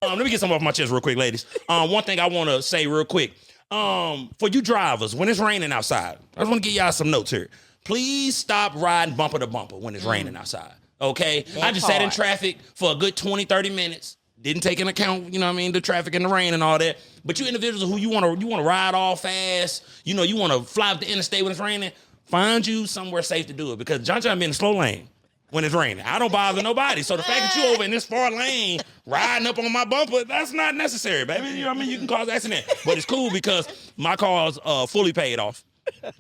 Let me get some off my chest real quick, ladies. One thing I want to say real quick. For you drivers, when it's raining outside, I just want to give y'all some notes here. Please stop riding bumper to bumper when it's raining outside. Okay? I just sat in traffic for a good 20, 30 minutes. Didn't take into account, the traffic and the rain and all that. But you individuals who you want to ride all fast, you want to fly up the interstate when it's raining, find you somewhere safe to do it. Because John be in the slow lane when it's raining. I don't bother nobody. So the fact that you over in this far lane riding up on my bumper, that's not necessary, baby. You can cause accident. But it's cool because my car's fully paid off.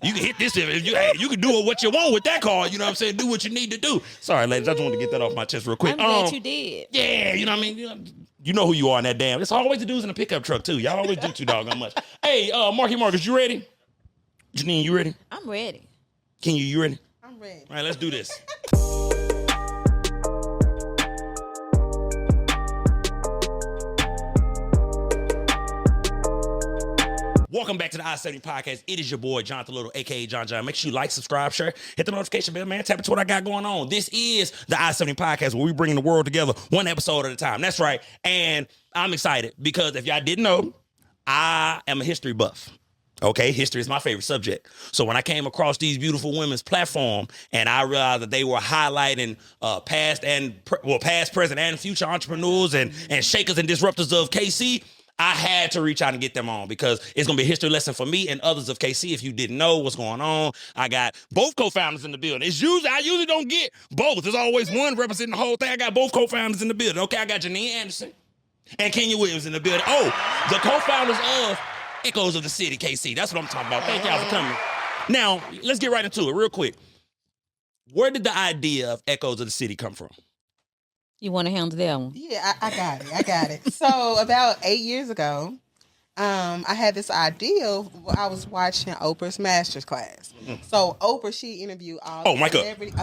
You can hit this if you can do what you want with that car. You know what I'm saying? Do what you need to do. Sorry, ladies. I just wanted to get that off my chest real quick. I'm glad you did. Yeah, you know what I mean? You know who you are in that damn. It's always the dudes in the pickup truck, too. Y'all always do too doggone much. Hey, Marcus, you ready? Geaneen, you ready? I'm ready. Kenya, you ready? I'm ready. All right, let's do this. Welcome back to the I-70 Podcast. It is your boy, Jonathan Little, a.k.a. John. Make sure you like, subscribe, share, hit the notification bell, man. Tap into what I got going on. This is the I-70 Podcast where we bring the world together one episode at a time. That's right. And I'm excited because if y'all didn't know, I am a history buff. Okay, history is my favorite subject. So when I came across these beautiful women's platform and I realized that they were highlighting past, present, and future entrepreneurs and shakers and disruptors of KC, I had to reach out and get them on because it's going to be a history lesson for me and others of KC. If you didn't know what's going on, I got both co-founders in the building. I usually don't get both. There's always one representing the whole thing. I got both co-founders in the building. Okay, I got Geaneen Anderson and Kenya Williams in the building. Oh, the co-founders of Echoes of the City, KC. That's what I'm talking about. Thank y'all for coming. Now, let's get right into it real quick. Where did the idea of Echoes of the City come from? You want to handle that one? Yeah, I got it. So about 8 years ago, I had this idea. I was watching Oprah's master's class. So Oprah, she interviewed all the celebrities.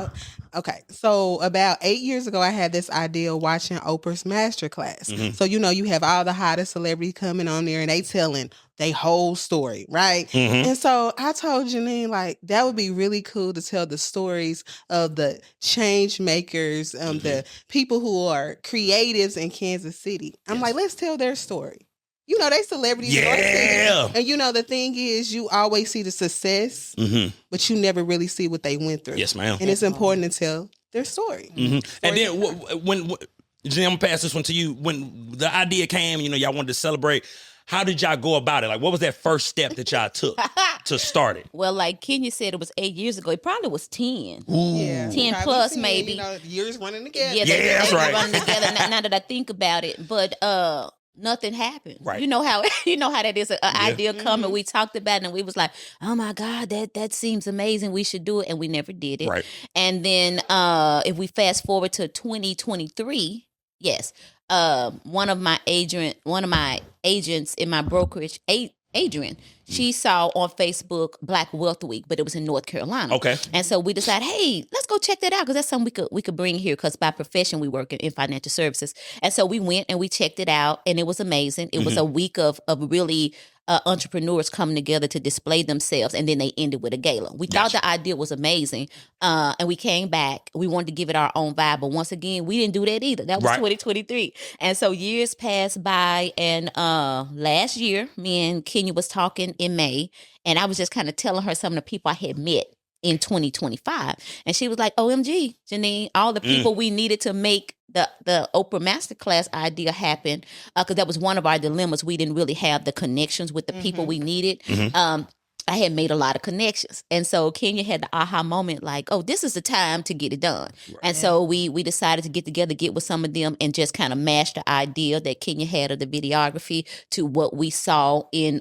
Okay, so about 8 years ago, I had this idea watching Oprah's master class. So you have all the hottest celebrities coming on there, and they telling their whole story, right? And so I told Geaneen, like, that would be really cool to tell the stories of the change makers, the people who are creatives in Kansas City. I'm like, let's tell their story. They celebrities. Yeah. And the thing is, you always see the success, but you never really see what they went through. Yes, ma'am. And it's important to tell their story. And then when Geaneen, I'm gonna pass this one to you. When the idea came, y'all wanted to celebrate. How did y'all go about it? Like, what was that first step that y'all took to start it? Well, like Kenya said, it was 8 years ago. It probably was 10. Yeah, 10 plus, 10, maybe. Years running together. Yeah, that's right. Running together. Now that I think about it, but nothing happened. Right. You know how that is. An idea come and we talked about it and we was like, oh my God, that seems amazing. We should do it, and we never did it. Right. And then if we fast forward to 2023, yes. One of my agents in my brokerage, Adrian, she saw on Facebook Black Wealth Week, but it was in North Carolina. Okay. And so we decided, hey, let's go check that out because that's something we could bring here because by profession we work in financial services. And so we went and we checked it out, and it was amazing. It was a week of really entrepreneurs coming together to display themselves, and then they ended with a gala. We thought the idea was amazing, and we came back. We wanted to give it our own vibe, but once again, we didn't do that either. That was 2023, and so years passed by, and last year, me and Kenya was talking in May, and I was just kind of telling her some of the people I had met in 2025, and she was like, OMG, Geaneen, all the people we needed to make the Oprah Masterclass idea happen, because that was one of our dilemmas. We didn't really have the connections with the people we needed. I had made a lot of connections. And so Kenya had the aha moment like, oh, this is the time to get it done. Right. And so we decided to get together, get with some of them, and just kind of mash the idea that Kenya had of the videography to what we saw in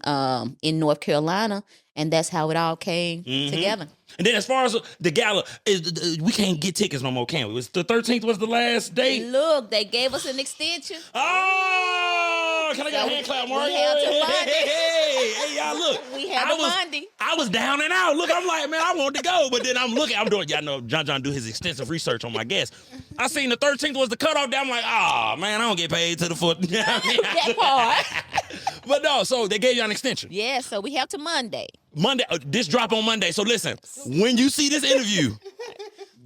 North Carolina. And that's how it all came together. And then as far as the gala, we can't get tickets no more, can we? Was the 13th was the last date? Look, they gave us an extension. Oh, can I get a hand clap, Mark? We have to Monday. Hey, y'all, look. We have a Monday. I was down and out. Look, I'm like, man, I want to go. But then I'm doing, y'all know, John do his extensive research on my guests. I seen the 13th was the cutoff day. I'm like, man, I don't get paid to the foot. That part. But no, so they gave you an extension. Yeah, so we have to Monday. This drop on Monday. So listen, when you see this interview,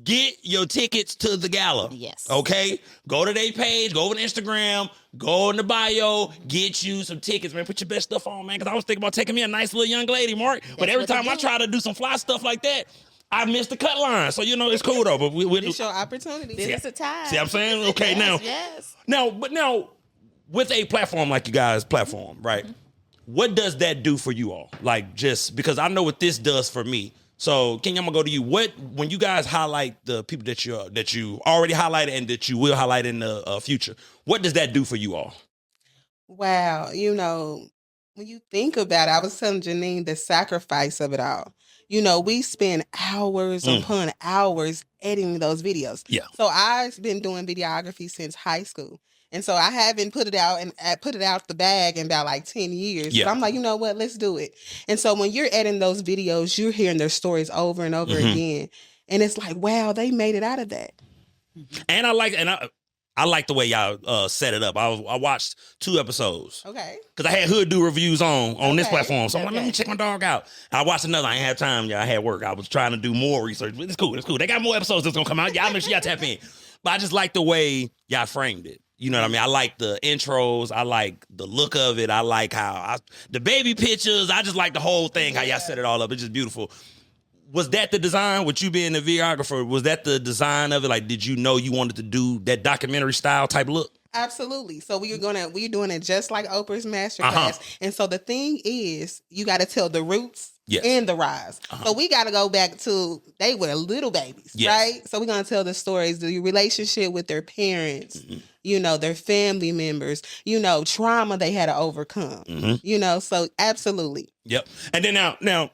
get your tickets to the gala. Yes. Okay? Go to their page, go on Instagram, go in the bio, get you some tickets, man. Put your best stuff on, man. Because I was thinking about taking me a nice little young lady, Mark. But every time I try to do some fly stuff like that, I missed the cut line. So, it's cool, though. But it's your opportunity. This is a time. See what I'm saying? Okay, yes. Now, with a platform like you guys' platform, right? Mm-hmm. What does that do for you all? Like, just because I know what this does for me. So, King, I'm gonna go to you. When you guys highlight the people that you already highlighted and that you will highlight in the future, what does that do for you all? Wow, when you think about it, I was telling Geaneen the sacrifice of it all. We spend hours upon hours editing those videos. Yeah. So I've been doing videography since high school. And so I haven't put it out the bag in about like 10 years. Yeah. But I'm like, you know what? Let's do it. And so when you're editing those videos, you're hearing their stories over and over again. And it's like, wow, they made it out of that. And I like the way y'all set it up. I watched 2 episodes. Okay. Because I had Hood do reviews on this platform. So I'm like, let me check my dog out. I watched another. I ain't had time. I had work. I was trying to do more research. But it's cool. They got more episodes that's going to come out. Y'all make sure y'all tap in. But I just like the way y'all framed it. You know what I mean? I like the intros. I like the look of it. I like the baby pictures. I just like the whole thing, how y'all set it all up. It's just beautiful. Was that the design? With you being the videographer, was that the design of it? Like, did you know you wanted to do that documentary style type look? Absolutely. So we're doing it just like Oprah's masterclass. And so the thing is, you got to tell the roots and the rise. So we got to go back to, they were little babies, right? So we're going to tell the stories, the relationship with their parents, their family members, trauma they had to overcome, so absolutely. Yep. And then now,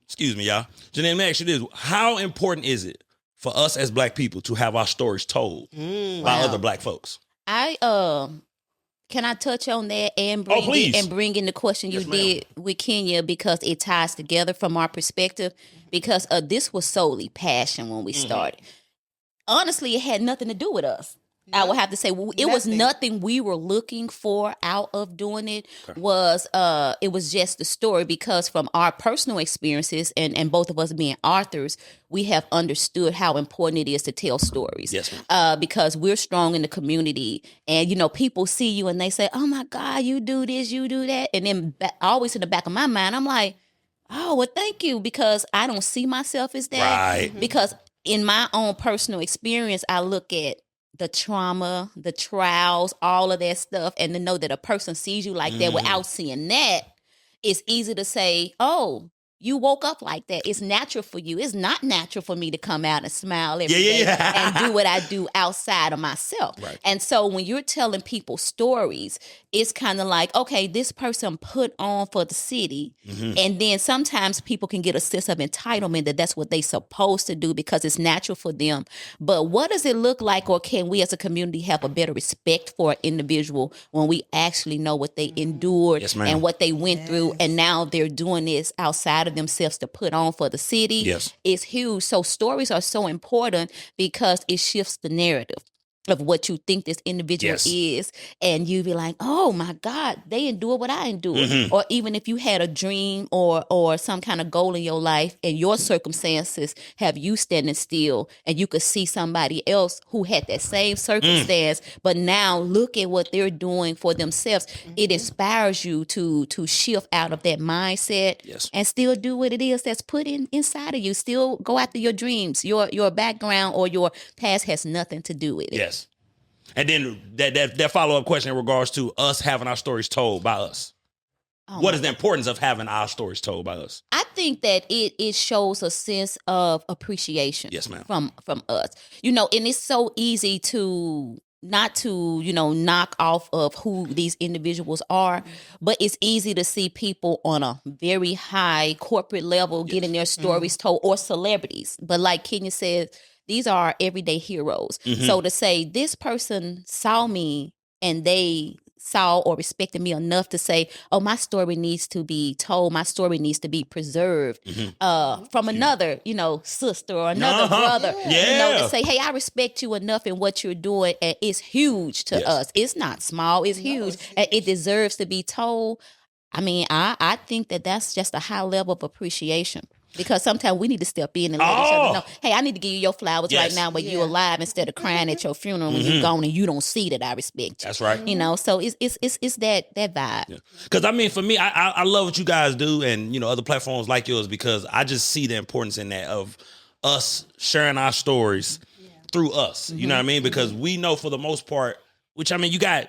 excuse me, y'all. Geaneen, let me ask you this. How important is it for us as Black people to have our stories told by other Black folks? Can I touch on that and bring in the question you did with Kenya, because it ties together from our perspective, because this was solely passion when we started. Honestly, it had nothing to do with us. I would have to say it was nothing we were looking for out of doing it. It was just the story, because from our personal experiences and both of us being authors, we have understood how important it is to tell stories. Yes, ma'am. Because we're strong in the community, and people see you and they say, "Oh my God, you do this, you do that," and then always in the back of my mind, I'm like, "Oh, well, thank you," because I don't see myself as that. Right. Because in my own personal experience, I look at the trauma, the trials, all of that stuff, and to know that a person sees you like that without seeing that, it's easy to say, oh, you woke up like that. It's natural for you. It's not natural for me to come out and smile every day and do what I do outside of myself. Right. And so when you're telling people stories, it's kind of like, okay, this person put on for the city. And then sometimes people can get a sense of entitlement that that's what they're supposed to do because it's natural for them. But what does it look like, or can we as a community have a better respect for an individual when we actually know what they endured and what they went through, and now they're doing this outside of themselves to put on for the city? Yes. It's huge. So stories are so important because it shifts the narrative of what you think this individual is, and you be like, oh my God, they endure what I endure. Or even if you had a dream or some kind of goal in your life and your circumstances have you standing still, and you could see somebody else who had that same circumstance, but now look at what they're doing for themselves. It inspires you to shift out of that mindset and still do what it is that's put inside of you. Still go after your dreams. Your background or your past has nothing to do with it. Yes. And then that follow-up question in regards to us having our stories told by us. What is the importance of having our stories told by us? I think that it shows a sense of appreciation from us. And it's so easy to not to, knock off of who these individuals are, but it's easy to see people on a very high corporate level getting their stories told, or celebrities. But like Kenya said, these are our everyday heroes. So to say this person saw me and they saw or respected me enough to say, oh, my story needs to be told, my story needs to be preserved from another, sister or another brother, to say, hey, I respect you enough in what you're doing, and it's huge to us. It's not small, it's huge, and it deserves to be told. I mean, I think that that's just a high level of appreciation. Because sometimes we need to step in and let each other know, hey, I need to give you your flowers right now while you're alive instead of crying at your funeral when you're gone and you don't see that I respect you. That's right. You know, so it's that vibe. Because I mean, for me, I love what you guys do and, other platforms like yours because I just see the importance in that of us sharing our stories through us. You know what I mean? Because we know for the most part, which I mean, you got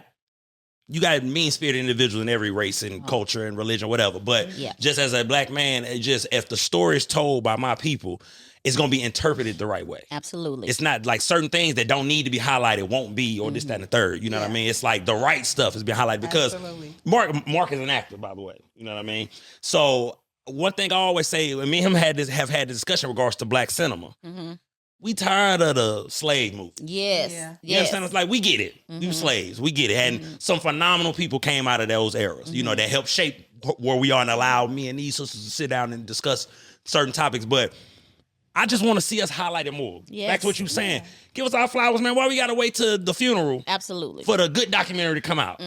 mean-spirited individuals in every race and culture and religion, whatever. But just as a black man, if the story is told by my people, it's going to be interpreted the right way. Absolutely. It's not like certain things that don't need to be highlighted won't be, or this, that, and the third. You know what I mean? It's like the right stuff is being highlighted because Mark is an actor, by the way. You know what I mean? So one thing I always say, and me and him have had the discussion in regards to black cinema. We tired of the slave movie. Yes. Yeah. You understand? It's like, we get it. We were slaves. We get it. And some phenomenal people came out of those eras, that helped shape where we are and allowed me and these sisters to sit down and discuss certain topics. But I just want to see us highlight it more. Yes. Back to what you were saying. Give us our flowers, man. Why we got to wait till the funeral? Absolutely. For the good documentary to come out.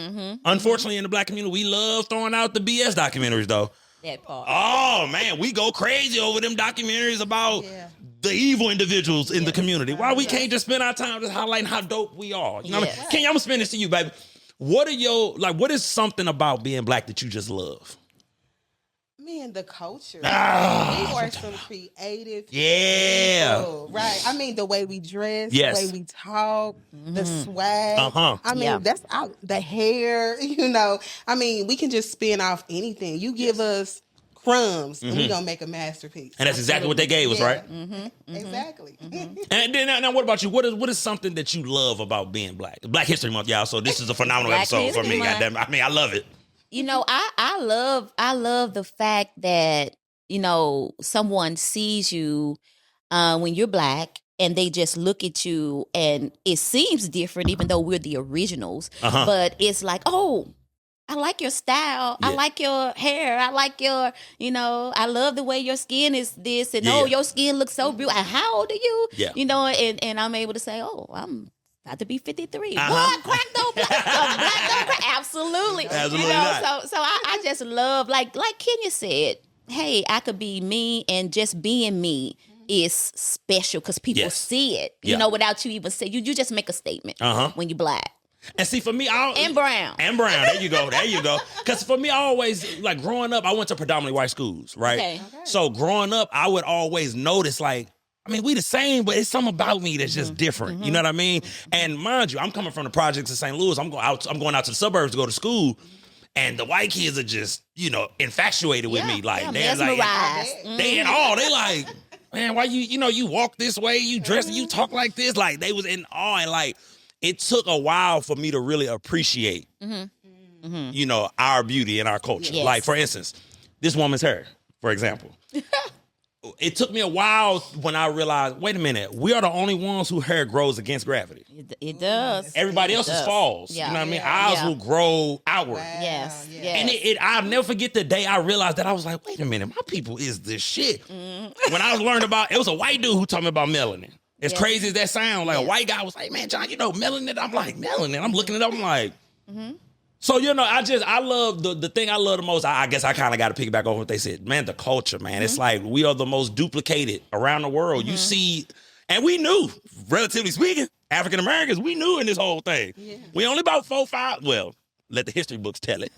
Unfortunately, in the black community, we love throwing out the BS documentaries, though. That part. Oh, man. We go crazy over them documentaries about the evil individuals in the community. Why we can't just spend our time just highlighting how dope we are? You know what I mean? Kenya, I'm going to spend this to you, baby. What is something about being black that you just love? Man, the culture. We are some creative people, right? I mean, the way we dress, the way we talk, the swag. I mean, that's the hair, I mean, we can just spin off anything. You give us crumbs and we're going to make a masterpiece. And that's exactly what they gave us, right? Exactly. And then now what about you? What is something that you love about being black? Black History Month, y'all, so this is a phenomenal episode for me. Goddamn, I mean, I love it. I love the fact that, someone sees you when you're black and they just look at you and it seems different even though we're the originals. But it's like, oh, I like your style. I like your hair. I like your, I love the way your skin is this and oh, your skin looks so beautiful. How old are you? And I'm able to say, oh, I'm about to be 53. What? Crack don't black don't crack. Absolutely. Absolutely not. So I just love, like Kenya said, hey, I could be me and just being me is special because people see it, without you even say, you just make a statement when you're black. And see, for me, and brown. There you go. Because for me, I always, like, growing up, I went to predominantly white schools, right? Okay. So growing up, I would always notice, like, I mean, we the same, but it's something about me that's just different. You know what I mean? And mind you, I'm coming from the projects in St. Louis. I'm going out to the suburbs to go to school. And the white kids are just, infatuated with me. Like, they're like, they in awe. They like, man, why you walk this way, you dress, you talk like this. Like, they was in awe. And, like, it took a while for me to really appreciate, our beauty and our culture. Yes. Like, for instance, this woman's hair, for example. It took me a while when I realized, wait a minute, we are the only ones whose hair grows against gravity. It does. Everybody else's falls. Yeah. You know what I mean? Ours will grow outward. Wow. Yes. And I'll never forget the day I realized that. I was like, wait a minute, my people is this shit. When I was learning about, it was a white dude who told me about melanin. As crazy as that sounds, like a white guy was like, man, John, melanin? I'm like, melanin? I'm looking it up, I'm like... So, I love the thing I love the most. I guess I kind of got to piggyback over what they said. Man, the culture, man. It's like we are the most duplicated around the world. You see, and we knew, relatively speaking, African Americans, we knew in this whole thing. Yeah. We only about 4, 5, well, let the history books tell it.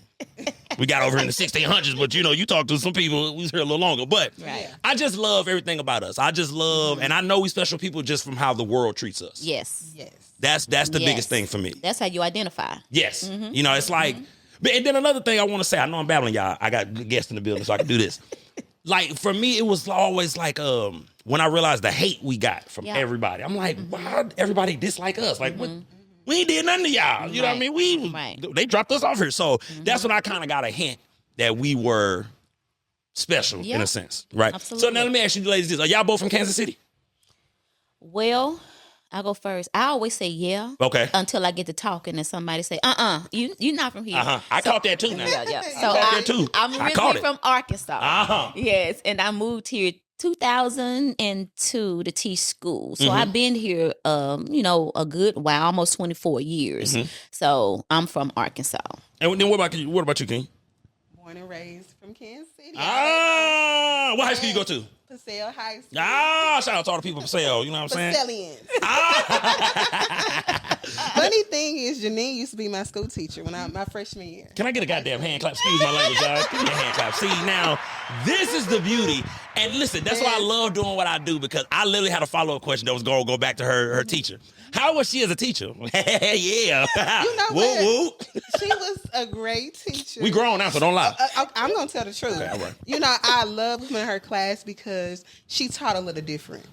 We got over in the 1600s, but you talk to some people, we was here a little longer. But I just love everything about us. I just love, and I know we special people just from how the world treats us. Yes. That's the biggest thing for me. That's how you identify. Yes. It's like, and then another thing I want to say, I know I'm babbling, y'all. I got guests in the building, so I can do this. Like, for me, it was always like, when I realized the hate we got from everybody. I'm like, why everybody dislike us? Like, what? We ain't did nothing to y'all. You know what I mean? They dropped us off here. So that's when I kind of got a hint that we were special in a sense, right? Absolutely. So now let me ask you ladies this. Are y'all both from Kansas City? Well, I'll go first. I always say okay. Until I get to talking and somebody say, you're not from here. I caught that too now. So I'm originally from Arkansas. Yes, and I moved here 2002 to teach school. So I've been here, a good while, almost 24 years. So I'm from Arkansas. And then what about you, King? Born and raised from Kansas City. What high school you go to? Paseo High School. Shout out to all the people in Paseo. You know what I'm saying? Funny thing is, Geaneen used to be my school teacher my freshman year. Can I get a goddamn hand clap? Excuse my language, y'all. Give me a hand clap. See, now, this is the beauty. And listen, that's why I love doing what I do, because I literally had a follow-up question that was going to go back to her teacher. How was she as a teacher? Yeah. You know what? Woo. She was a great teacher. We grown now, so don't lie. I'm going to tell the truth. Okay, all right. You know, I loved coming in her class because she taught a little different.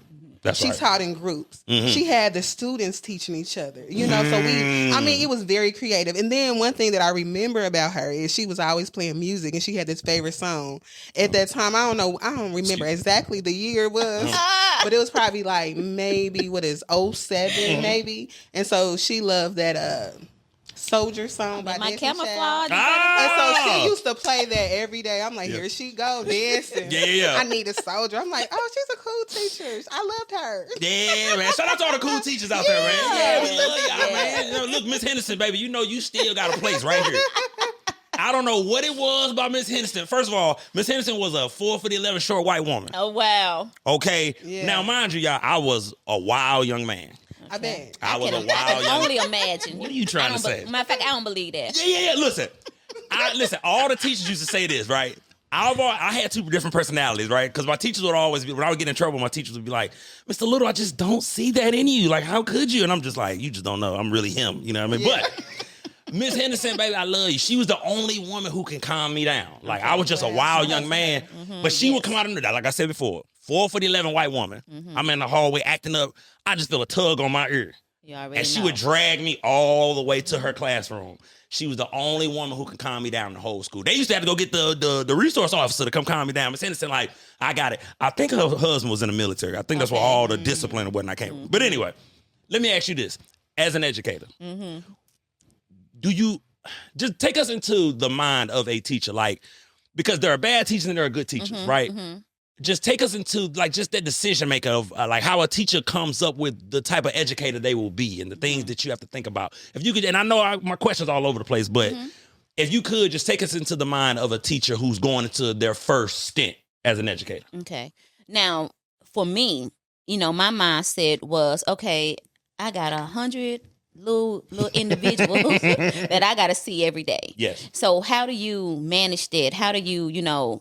She taught in groups. Mm-hmm. She had the students teaching each other, you know, so it was very creative. And then one thing that I remember about her is she was always playing music, and she had this favorite song. At that time, I don't remember exactly the year it was, but it was probably like maybe, 07 maybe. And so she loved that Soldier song by my Destiny camouflage. And so she used to play that every day. I'm like, here she go dancing. Yeah. I need a soldier. I'm like, oh, she's a cool teacher. I loved her. Yeah, man. Shout out to all the cool teachers out there, man. Yeah, we love y'all, man. You know, look, Miss Henderson, baby, you know you still got a place right here. I don't know what it was about Miss Henderson. First of all, Miss Henderson was a 4'11" short white woman. Oh, wow. Okay. Yeah. Now, mind you, y'all, I was a wild young man. I bet. I was a wild I young can only imagine. What are you trying to say? Matter of fact, I don't believe that. Yeah. Listen, all the teachers used to say this, right? I had two different personalities, right? Because my teachers would always be, when I would get in trouble, my teachers would be like, Mr. Little, I just don't see that in you. Like, how could you? And I'm just like, you just don't know. I'm really him. You know what I mean? Yeah. But Miss Henderson, baby, I love you. She was the only woman who can calm me down. Like, I was just a wild young man. Mm-hmm, but she would come out of that, like I said before, 4'11" white woman. Mm-hmm. I'm in the hallway acting up. I just feel a tug on my ear. And she would drag me all the way to her classroom. She was the only woman who could calm me down in the whole school. They used to have to go get the resource officer to come calm me down. Miss Henderson, like, I got it. I think her husband was in the military. I think that's where all the discipline and whatnot came from. But anyway, let me ask you this. As an educator, do you just take us into the mind of a teacher? Like, because there are bad teachers and there are good teachers, right? Mm-hmm. Just take us into like just that decision maker of like how a teacher comes up with the type of educator they will be and the things that you have to think about. If you could, and I know my question's all over the place, but if you could just take us into the mind of a teacher who's going into their first stint as an educator. Okay. Now, for me, you know, my mindset was, okay, I got 100 little individuals that I got to see every day. Yes. So how do you manage that? How do you,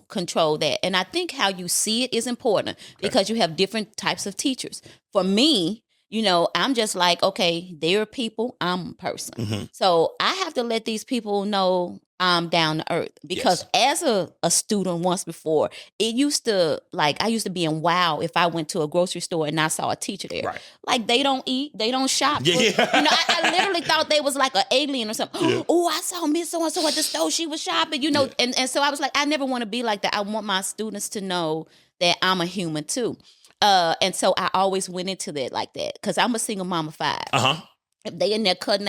control that? And I think how you see it is important because you have different types of teachers. For me, I'm just like, okay, they're people, I'm a person. Mm-hmm. So I have to let these people know I'm down to earth because as a student once before, I used to be in wow if I went to a grocery store and I saw a teacher there. Right. Like they don't eat, they don't shop. Yeah. I literally thought they was like an alien or something. Yeah. Oh, I saw Miss So-and-so at the store, she was shopping, and so I was like, I never want to be like that. I want my students to know that I'm a human too. And so I always went into that like that because I'm a single mom of 5. Uh-huh. If they in there cutting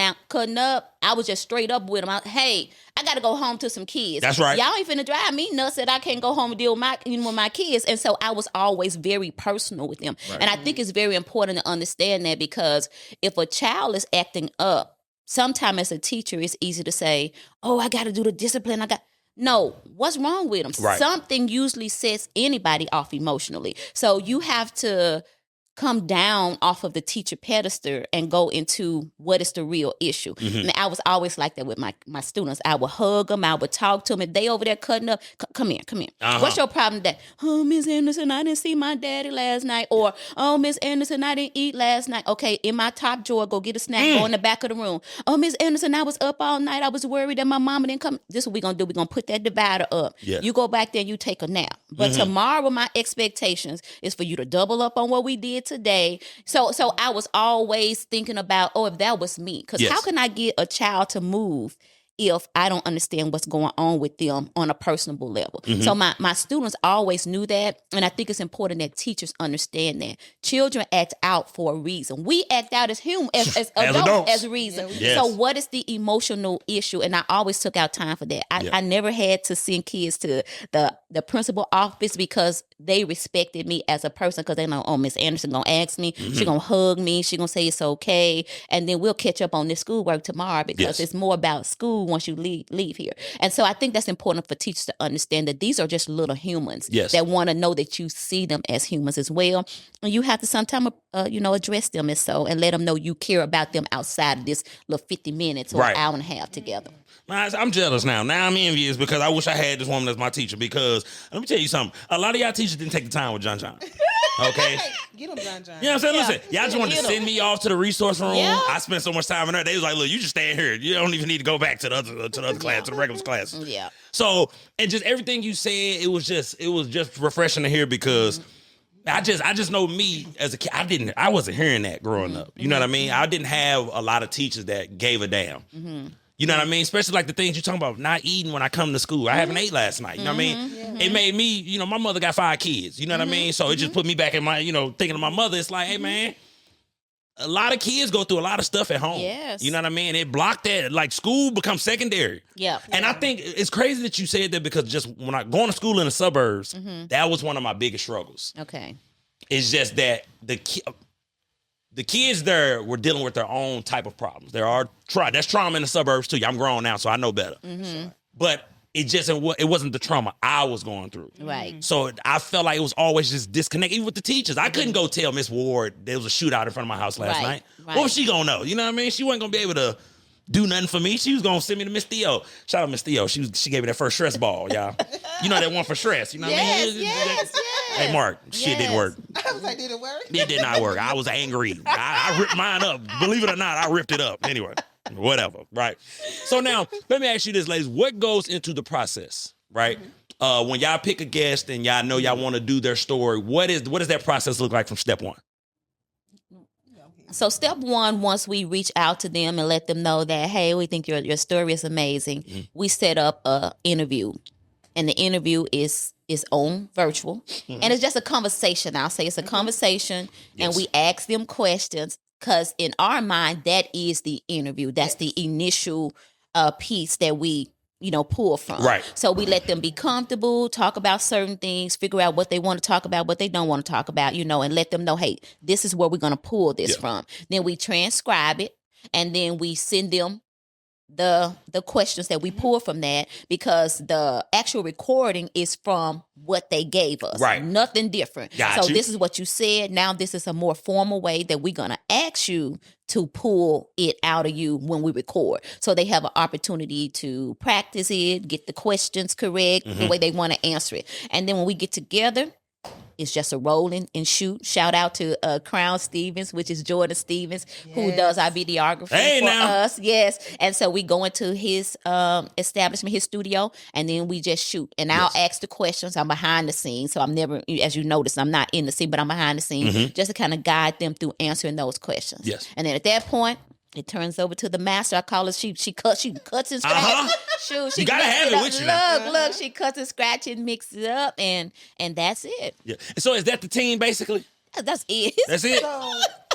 up, I was just straight up with them. Hey, I got to go home to some kids. That's right. Y'all ain't finna drive me nuts that I can't go home and deal with my kids. And so I was always very personal with them. Right. And I think it's very important to understand that because if a child is acting up, sometimes as a teacher, it's easy to say, oh, I got to do the discipline. No, what's wrong with them? Right. Something usually sets anybody off emotionally. So you have to come down off of the teacher pedestal and go into what is the real issue. Mm-hmm. And I was always like that with my students. I would hug them. I would talk to them. If they over there cutting up, come here. Uh-huh. What's your problem today? Oh, Miss Anderson, I didn't see my daddy last night. Or, oh, Miss Anderson, I didn't eat last night. Okay, in my top drawer, go get a snack. Go in the back of the room. Oh, Miss Anderson, I was up all night. I was worried that my mama didn't come. This is what we're going to do. We're going to put that divider up. Yeah. You go back there and you take a nap. But tomorrow, my expectations is for you to double up on what we did today. So I was always thinking about, if that was me, because how can I get a child to move if I don't understand what's going on with them on a personable level? Mm-hmm. So my students always knew that. And I think it's important that teachers understand that. Children act out for a reason. We act out as human, as adults, as a reason. Yes. So what is the emotional issue? And I always took out time for that. I never had to send kids to the the principal office because they respected me as a person because they know, oh, Miss Anderson gonna ask me, she gonna hug me, she gonna say it's okay, and then we'll catch up on this schoolwork tomorrow because it's more about school once you leave here. And so I think that's important for teachers to understand that these are just little humans that want to know that you see them as humans as well, and you have to sometimes address them as so and let them know you care about them outside of this little 50 minutes or an hour and a half together. I'm jealous now. Now I'm envious because I wish I had this woman as my teacher because let me tell you something. A lot of y'all teachers didn't take the time with John. Okay? Get him, John. You know what I'm saying? Listen, y'all just wanted to send me off to the resource room. Yeah. I spent so much time in there. They was like, look, you just stay in here. You don't even need to go back to the other class, to the regular class. Yeah. So, and just everything you said, it was just refreshing to hear because I just know me as a kid, I wasn't hearing that growing up. You know what I mean? I didn't have a lot of teachers that gave a damn. You know what I mean? Especially like the things you're talking about, not eating when I come to school. I haven't ate last night. You know what I mean? It made me, my mother got 5 kids. You know what I mean? So it just put me back in my, thinking of my mother. It's like, hey, man, a lot of kids go through a lot of stuff at home. Yes. You know what I mean? It blocked that. Like school becomes secondary. Yeah. And I think it's crazy that you said that because just when I going to school in the suburbs, that was one of my biggest struggles. Okay. It's just that the kids there were dealing with their own type of problems. That's trauma in the suburbs too. I'm grown now, so I know better. But it wasn't the trauma I was going through. Right. So I felt like it was always just disconnected, even with the teachers. I couldn't go tell Miss Ward there was a shootout in front of my house last night. Right. What was she gonna know? You know what I mean? She wasn't gonna be able to do nothing for me. She was gonna send me to Miss Theo. Shout out Miss Theo. She gave me that first stress ball, y'all. You know that one for stress. You know what I mean? Yes. Hey, Mark, shit didn't work. I was like, did it work? It did not work. I was angry. I ripped mine up. Believe it or not, I ripped it up. Anyway, whatever, right? So now, let me ask you this, ladies. What goes into the process, right? When y'all pick a guest and y'all know y'all want to do their story, what does that process look like from step one? So step one, once we reach out to them and let them know that, hey, we think your story is amazing, we set up a interview. And the interview is on virtual. And it's just a conversation. I'll say it's a conversation. And we ask them questions because in our mind, that is the interview. That's the initial piece that we, pull from. Right. So we let them be comfortable, talk about certain things, figure out what they want to talk about, what they don't want to talk about, and let them know, hey, this is where we're going to pull this from. Then we transcribe it and then we send them the questions that we pull from that because the actual recording is from what they gave us. Right. Nothing different. So this is what you said. Now this is a more formal way that we're going to ask you to pull it out of you when we record. So they have an opportunity to practice it, get the questions correct, the way they want to answer it. And then when we get together, it's just a roll and shoot. Shout out to Crown Stevens, which is Jordan Stevens, who does our videography for us. Yes. And so we go into his establishment, his studio, and then we just shoot. And I'll ask the questions. I'm behind the scenes. So I'm never, as you notice, I'm not in the scene, but I'm behind the scenes just to kind of guide them through answering those questions. Yes. And then at that point, it turns over to the master. I call her. She cuts and scratches. Shoot, you gotta have it with you. Look, she cuts and scratches, mixes it up, and that's it. Yeah. So is that the team basically? That's it. That's it.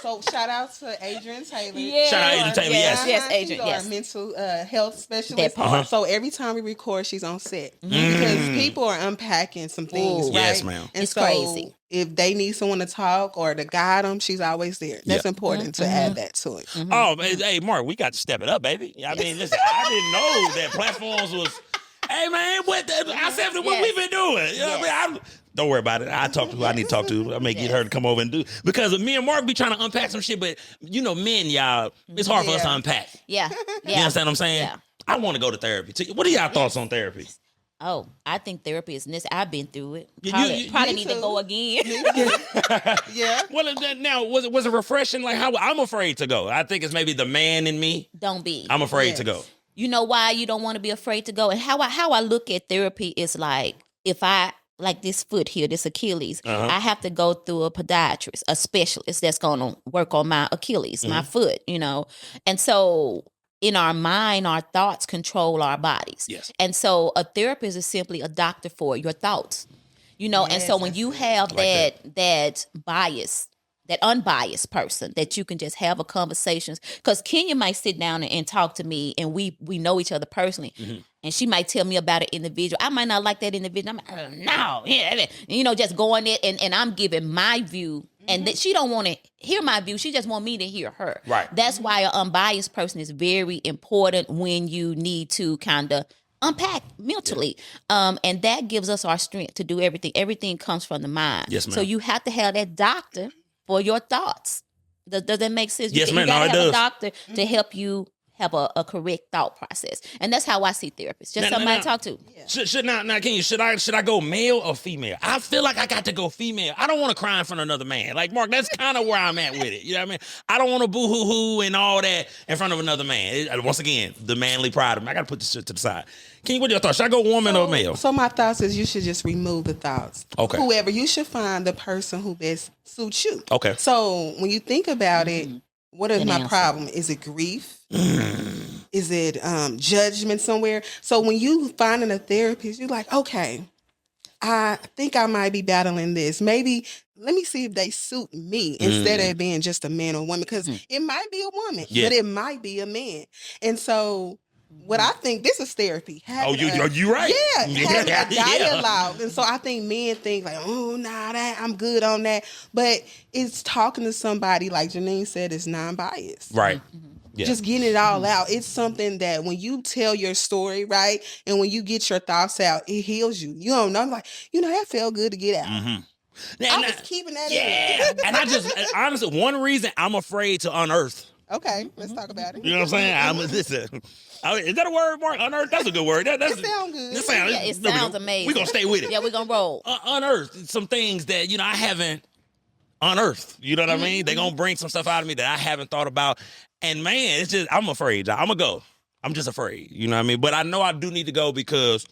So shout out to Adrian Taylor. Yeah. Shout out Adrian Taylor. Yes, Adrian. She's Yes. our mental health specialist. That So every time we record, she's on set because people are unpacking some things. Right? Yes, ma'am. And it's so crazy. If they need someone to talk or to guide them, she's always there. That's important to add that to it. Oh, hey, Mark, we got to step it up, baby. I mean, listen, I didn't know that platforms was. Hey, man, what we've been doing. You know what I mean? Don't worry about it. I talk to who I need to talk to. I may get her to come over and do because me and Mark be trying to unpack some shit, but men, y'all, it's hard for us to unpack. Yeah. You understand what I'm saying? Yeah. I want to go to therapy too. What are y'all thoughts on therapy? Oh, I think therapy is necessary. I've been through it. You Probably need to go again. Yeah. Well, now was it refreshing? Like how I'm afraid to go. I think it's maybe the man in me. Don't be. I'm afraid to go. You know why you don't want to be afraid to go? And how I look at therapy is like if I like this foot here, this Achilles, I have to go through a podiatrist, a specialist that's going to work on my Achilles, my foot, And so in our mind, our thoughts control our bodies. Yes. And so a therapist is simply a doctor for your thoughts, and so when you have that bias, that unbiased person that you can just have a conversation, because Kenya might sit down and talk to me and we know each other personally. And she might tell me about an individual. I might not like that individual. I'm like, no, yeah, just going there and I'm giving my view. And that she don't want to hear my view. She just want me to hear her. Right. That's why an unbiased person is very important when you need to kind of unpack mentally. And that gives us our strength to do everything. Everything comes from the mind. Yes, ma'am. So you have to have that doctor for your thoughts. Does that make sense? Yes, ma'am. You gotta No, it have does. a doctor to help you have a correct thought process. And that's how I see therapists. Just somebody to talk to. Yeah. Should I go male or female? I feel like I got to go female. I don't want to cry in front of another man. Like, Mark, that's kind of where I'm at with it. You know what I mean? I don't want to boo-hoo-hoo and all that in front of another man. Once again, the manly pride of me. I got to put this shit to the side. King, what are your thoughts? Should I go woman or male? So my thoughts is you should just remove the thoughts. Okay. Whoever, you should find the person who best suits you. Okay. So when you think about it, what is my problem? Is it grief? Is it judgment somewhere? So when you finding a therapist, you're like, okay, I think I might be battling this. Maybe let me see if they suit me instead of being just a man or woman, because it might be a woman, but it might be a man. And so what I think, this is therapy. You right. Yeah, having a dialogue. And so I think men think like, oh, nah, I'm good on that. But it's talking to somebody, like Geaneen said, is non-biased. Right. Yeah. Just getting it all out. It's something that when you tell your story, right, and when you get your thoughts out, it heals you. You don't know, I'm like, that felt good to get out. I'm just keeping that in. And I just, honestly, one reason I'm afraid to unearth. Okay, let's talk about it. You know what I'm saying? Is that a word, Mark? Unearth? That's a good word. That sounds good. It sounds amazing. We're going to stay with it. Yeah, we're going to roll. Unearth some things that, I haven't unearthed. You know what I mean? They're going to bring some stuff out of me that I haven't thought about. And, man, it's just, I'm afraid. I'm going to go. I'm just afraid. You know what I mean? But I know I do need to go because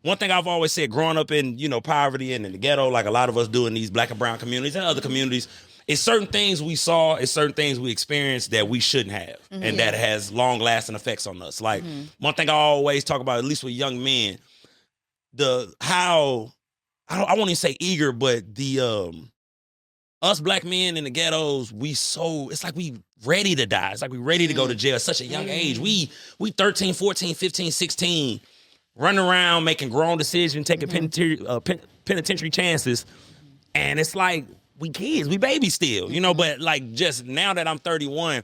one thing I've always said, growing up in, poverty and in the ghetto, like a lot of us do in these black and brown communities and other communities, it's certain things we saw, it's certain things we experienced that we shouldn't have, and that has long-lasting effects on us. Like, one thing I always talk about, at least with young men, I won't even say eager, but the us black men in the ghettos, it's like we ready to die. It's like we ready to go to jail at such a young age. We 13, 14, 15, 16, running around making grown decisions, taking penitentiary chances, and it's like, we kids, we babies still, but like just now that I'm 31,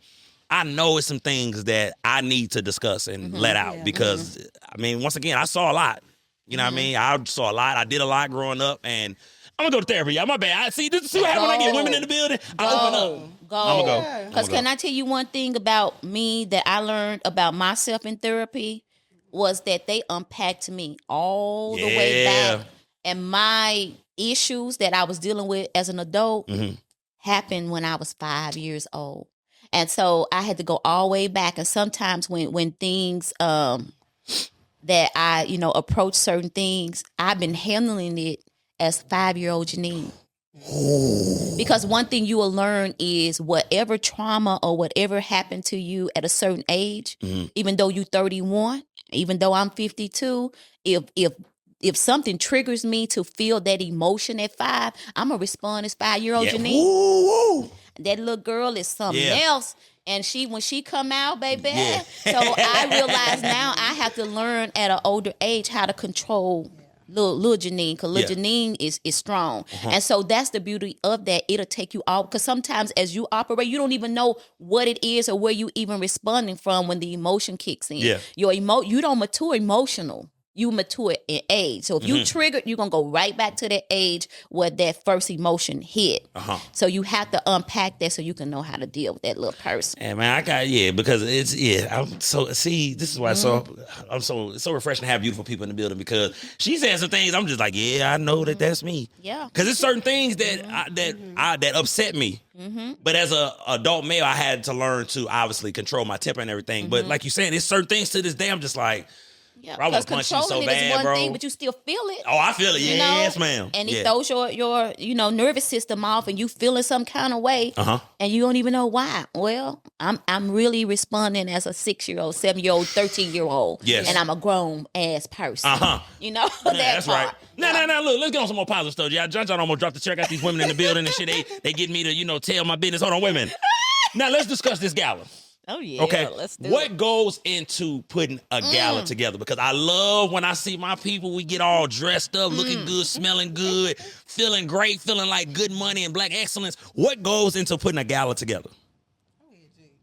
I know it's some things that I need to discuss and let out because, once again, I saw a lot. You know what I mean? I saw a lot. I did a lot growing up, and I'm going to go to therapy. My bad. See what happens when I get women in the building? I open up. Go. I'm going to go. Because can I tell you one thing about me that I learned about myself in therapy was that they unpacked me all the way back. And my issues that I was dealing with as an adult happened when I was 5 years old. And so I had to go all the way back. And sometimes when things that I, approach certain things, I've been handling it as 5-year-old Geaneen. Because one thing you will learn is whatever trauma or whatever happened to you at a certain age, even though you're 31, even though I'm 52, if something triggers me to feel that emotion at 5, I'm going to respond as 5-year-old Geaneen. Ooh. That little girl is something else. And when she come out, baby. So I realize now I have to learn at an older age how to control little Geaneen, because little Geaneen is strong. And so that's the beauty of that. It'll take you out, because sometimes as you operate, you don't even know what it is or where you even responding from when the emotion kicks in. You don't mature emotional. You mature in age. So if you triggered, you're going to go right back to that age where that first emotion hit. So you have to unpack that so you can know how to deal with that little person. And man, because it's, this is why it's so refreshing to have beautiful people in the building, because she said some things, I'm just like, I know that's me. Yeah. Because it's certain things that upset me. But as an adult male, I had to learn to obviously control my temper and everything. But like you said, there's certain things to this day, I'm just like, yeah, I want to punch you so bad, one bro. thing, but you still feel it. Oh, I feel it. Yes, ma'am. And it throws your nervous system off, and you feeling some kind of way, and you don't even know why. Well, I'm really responding as a 6-year-old, 7-year-old, 13-year-old, and I'm a grown ass person. That's right. Now, look, let's get on some more positive stuff. Yeah, John almost dropped the chair. Got these women in the building and shit. They get me to tell my business. Hold on, wait a minute. Now let's discuss this gala. Oh yeah. Okay. Let's do What it. goes into putting a gala together? Because I love when I see my people, we get all dressed up, looking good, smelling good, feeling great, feeling like good money and black excellence. What goes into putting a gala together?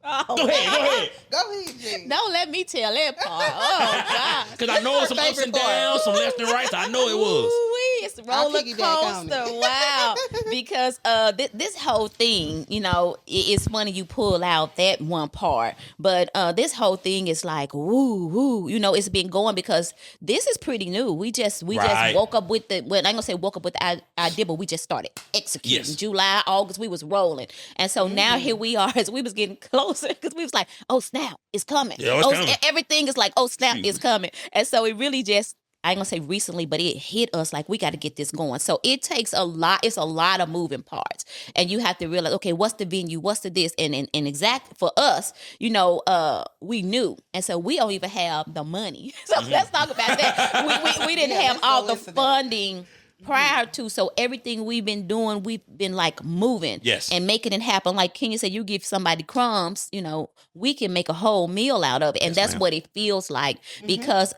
Oh, Go ahead. Go ahead, G. don't let me tell that part. Oh God. Because I know some ups and downs, some left and right. So I know it was. Ooh-wee, it's I'll roller piggyback on coaster. it. Wow. Because this whole thing, it's funny you pull out that one part, but this whole thing is like woo. It's been going because this is pretty new. We just Right. woke up with I ain't gonna say woke up with the idea, but we just started executing. Yes. July, August, we was rolling, and so now here we are as we was getting closer because we was like, oh snap, it's coming. Yeah, it's coming. Everything is like, oh snap, it's coming, and so it really just. I ain't gonna say recently, but it hit us like we got to get this going. So it takes a lot. It's a lot of moving parts, and you have to realize, okay, what's the venue? What's the this? And exact for us, we knew, and so we don't even have the money. So let's talk about that. We didn't have all the funding prior to, so everything we've been doing, we've been like moving and making it happen. Like Kenya said, you give somebody crumbs, we can make a whole meal out of it, and that's what it feels like because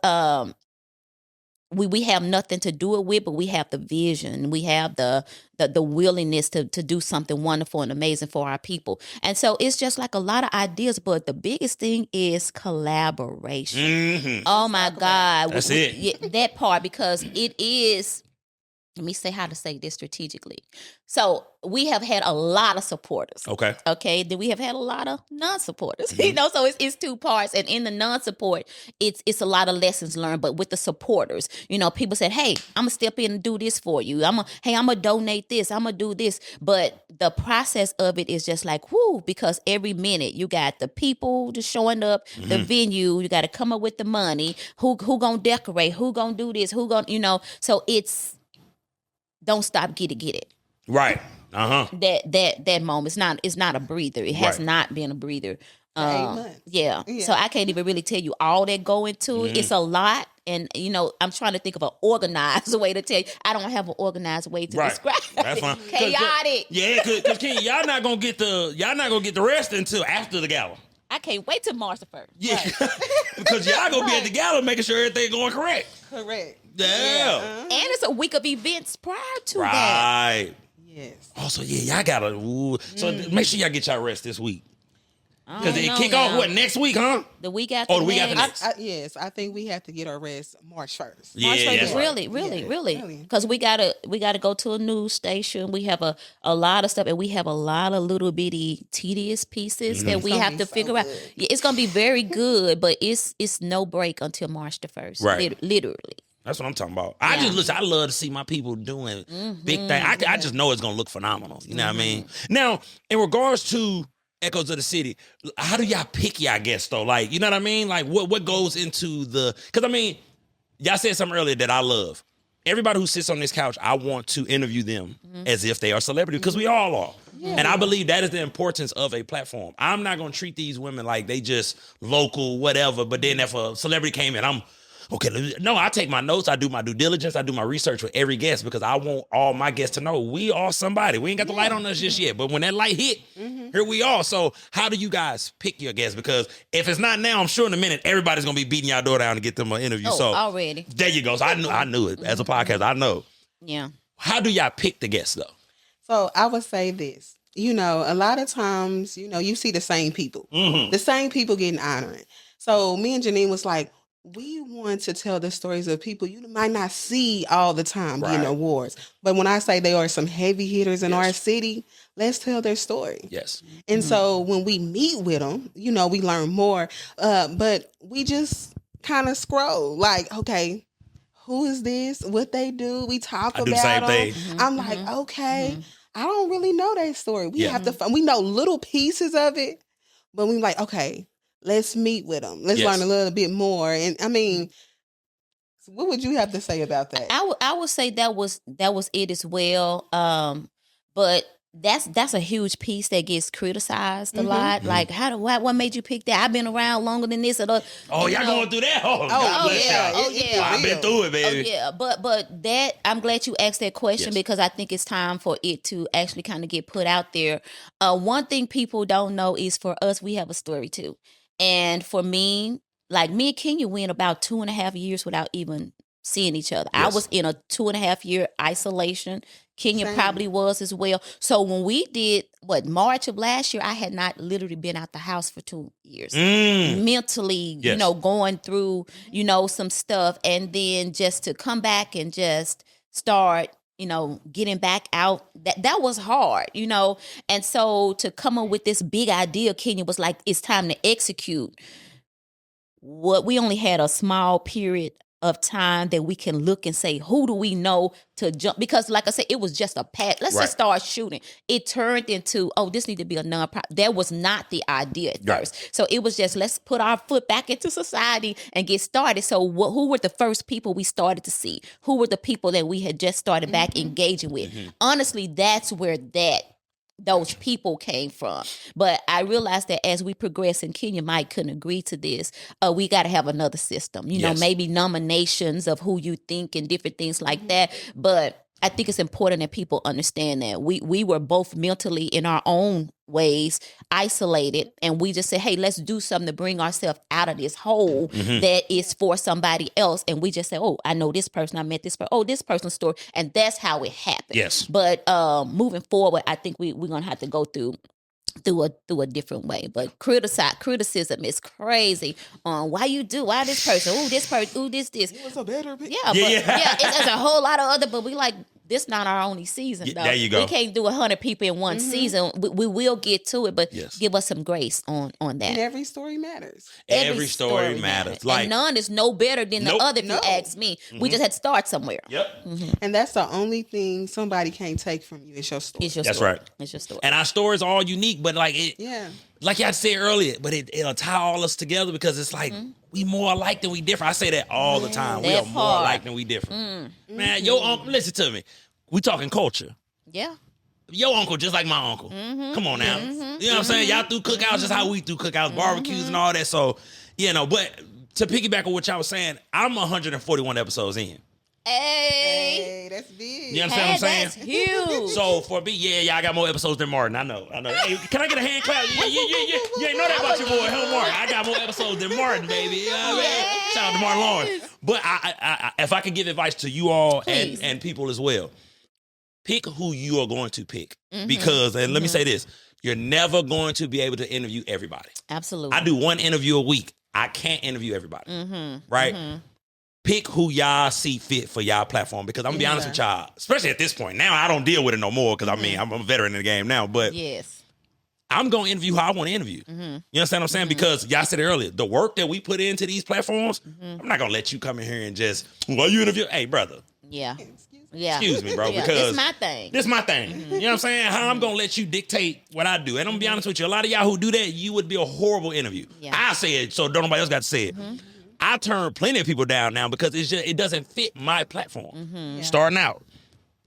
we have nothing to do it with, but we have the vision. We have the willingness to do something wonderful and amazing for our people. And so it's just like a lot of ideas, but the biggest thing is collaboration. Mm-hmm. Oh my God. That's it. Yeah, that part, because it is, let me say how to say this strategically. So we have had a lot of supporters. Okay. Then we have had a lot of non-supporters. So it's two parts. And in the non-support, it's a lot of lessons learned. But with the supporters, people said, hey, I'm gonna step in and do this for you. I'm gonna donate this. I'm gonna do this. But the process of it is just like, whoo, because every minute you got the people just showing up, the venue, you got to come up with the money. Who gonna decorate? Who gonna do this? Who gonna, so it's, don't stop, get it. Right. That moment. It's not a breather. It has not been a breather. 8 months. Yeah. So I can't even really tell you all that go into it. It's a lot. And, I'm trying to think of an organized way to tell you. I don't have an organized way to describe it. That's fine. Chaotic. Yeah, because Ken, y'all not gonna get the rest until after the gala. I can't wait till March the 1st. Yeah. Because y'all gonna be at the gala making sure everything going correct. Correct. Yeah. And it's a week of events prior to that. Right. Yes. Also, y'all gotta. So make sure y'all get y'all rest this week. Because it kick off next week, huh? The week after. Oh, the week after next. Yes, I think we have to get our rest March 1st. Yeah, March 1st. that's right. Really. Because we gotta go to a news station. We have a lot of stuff, and we have a lot of little bitty tedious pieces that we have to figure out. Yeah, it's gonna be very good, but it's no break until March the 1st. Right. Literally. That's what I'm talking about. I love to see my people doing big things. I just know it's gonna look phenomenal. You know what I mean? Now, in regards to Echoes of the City, how do y'all pick y'all guests though? Like, you know what I mean? Like what goes into because I mean, y'all said something earlier that I love. Everybody who sits on this couch, I want to interview them as if they are celebrities, because we all are. Yeah. And I believe that is the importance of a platform. I'm not gonna treat these women like they just local, whatever, but then if a celebrity came in, I take my notes, I do my due diligence, I do my research with every guest, because I want all my guests to know we are somebody. We ain't got the light on us just yet, but when that light hit, here we are. So how do you guys pick your guests? Because if it's not now, I'm sure in a minute, everybody's going to be beating y'all door down to get them an interview. Oh, so already. There you go. So I knew it. As a podcast, I know. Yeah. How do y'all pick the guests though? So I would say this, a lot of times, you see the same people, the same people getting honored. So me and Geaneen was like, we want to tell the stories of people you might not see all the time getting awards. But when I say they are some heavy hitters in our city, let's tell their story. Yes. And so when we meet with them, we learn more. But we just kind of scroll like, okay, who is this? What they do? We talk about the same them. thing. I'm like, okay, I don't really know their story. We have to, we know little pieces of it, but we like, okay, let's meet with them. Let's learn a little bit more. And I mean, what would you have to say about that? I would say that was it as well. But that's a huge piece that gets criticized a lot. Like, what made you pick that? I've been around longer than this. Oh, y'all going through that? God bless yeah. y'all. I've been through it, baby. Oh yeah, but that I'm glad you asked that question because I think it's time for it to actually kind of get put out there. One thing people don't know is for us, we have a story too, and for me, like me and Kenya went about 2.5 years without even seeing each other. I was in a 2.5 year isolation. Kenya probably was as well. So when we did March of last year, I had not literally been out the house for 2 years. Mentally, going through, some stuff. And then just to come back and just start, getting back out, that was hard, And so to come up with this big idea, Kenya was like, it's time to execute. We only had a small period of time that we can look and say, who do we know to jump? Because like I said, it was just a pat. Let's just start shooting. It turned into, this need to be a nonprofit. That was not the idea at first. So it was just, let's put our foot back into society and get started. So who were the first people we started to see? Who were the people that we had just started back engaging with? Honestly, that's where those people came from. But I realized that as we progress, and Kenya Mike couldn't agree to this, we got to have another system, maybe nominations of who you think and different things like that. But I think it's important that people understand that we were both mentally in our own ways isolated, and we just said, hey, let's do something to bring ourselves out of this hole that is for somebody else. And we just said, I know this person, I met this person, this person's story, and that's how it happened. Yes. But moving forward, I think we're gonna have to go through a different way. But criticism is crazy on why this person, this person, this. It was a better picture. It's a whole lot of other, but we like, this not our only season, though. There you go. We can't do 100 people in one season. We will get to it, but give us some grace on that. And every story matters. Every story matters. Like, and none is no better than the other, if you ask me. We just had to start somewhere. And that's the only thing somebody can't take from you. It's your story. That's right. It's your story. And our stories are all unique, but like y'all said earlier, but it'll tie all us together because it's like we more alike than we different. I say that all the time. We are more alike than we different. Man, your uncle, listen to me. We talking culture. Yeah. Your uncle just like my uncle. Come on now. You know what I'm saying? Y'all do cookouts just how we do cookouts, barbecues and all that. So, but to piggyback on what y'all was saying, I'm 141 episodes in. Hey, that's big. You understand what I'm saying? That's huge. So for me, y'all got more episodes than Martin. I know. Hey, can I get a hand clap? Yeah. You ain't know that about your boy, Martin. I got more episodes than Martin, baby. You know what I mean? Shout out to Martin Lawrence. But I if I could give advice to you all and people as well, pick who you are going to pick. Because, and let me say this, you're never going to be able to interview everybody. Absolutely. I do one interview a week. I can't interview everybody. Right? Pick who y'all see fit for y'all platform, because I'm gonna be honest with y'all, especially at this point. Now I don't deal with it no more because I'm a veteran in the game now, but I'm gonna interview how I want to interview. You understand what I'm saying? Because y'all said earlier, the work that we put into these platforms, I'm not gonna let you come in here and just, well, you interview. Hey, brother. Excuse me, bro, because this my thing. This my thing. You know what I'm saying? How I'm gonna let you dictate what I do. And I'm gonna be honest with you, a lot of y'all who do that, you would be a horrible interview. I say it, so don't nobody else got to say it. I turn plenty of people down now because it doesn't fit my platform. Starting out.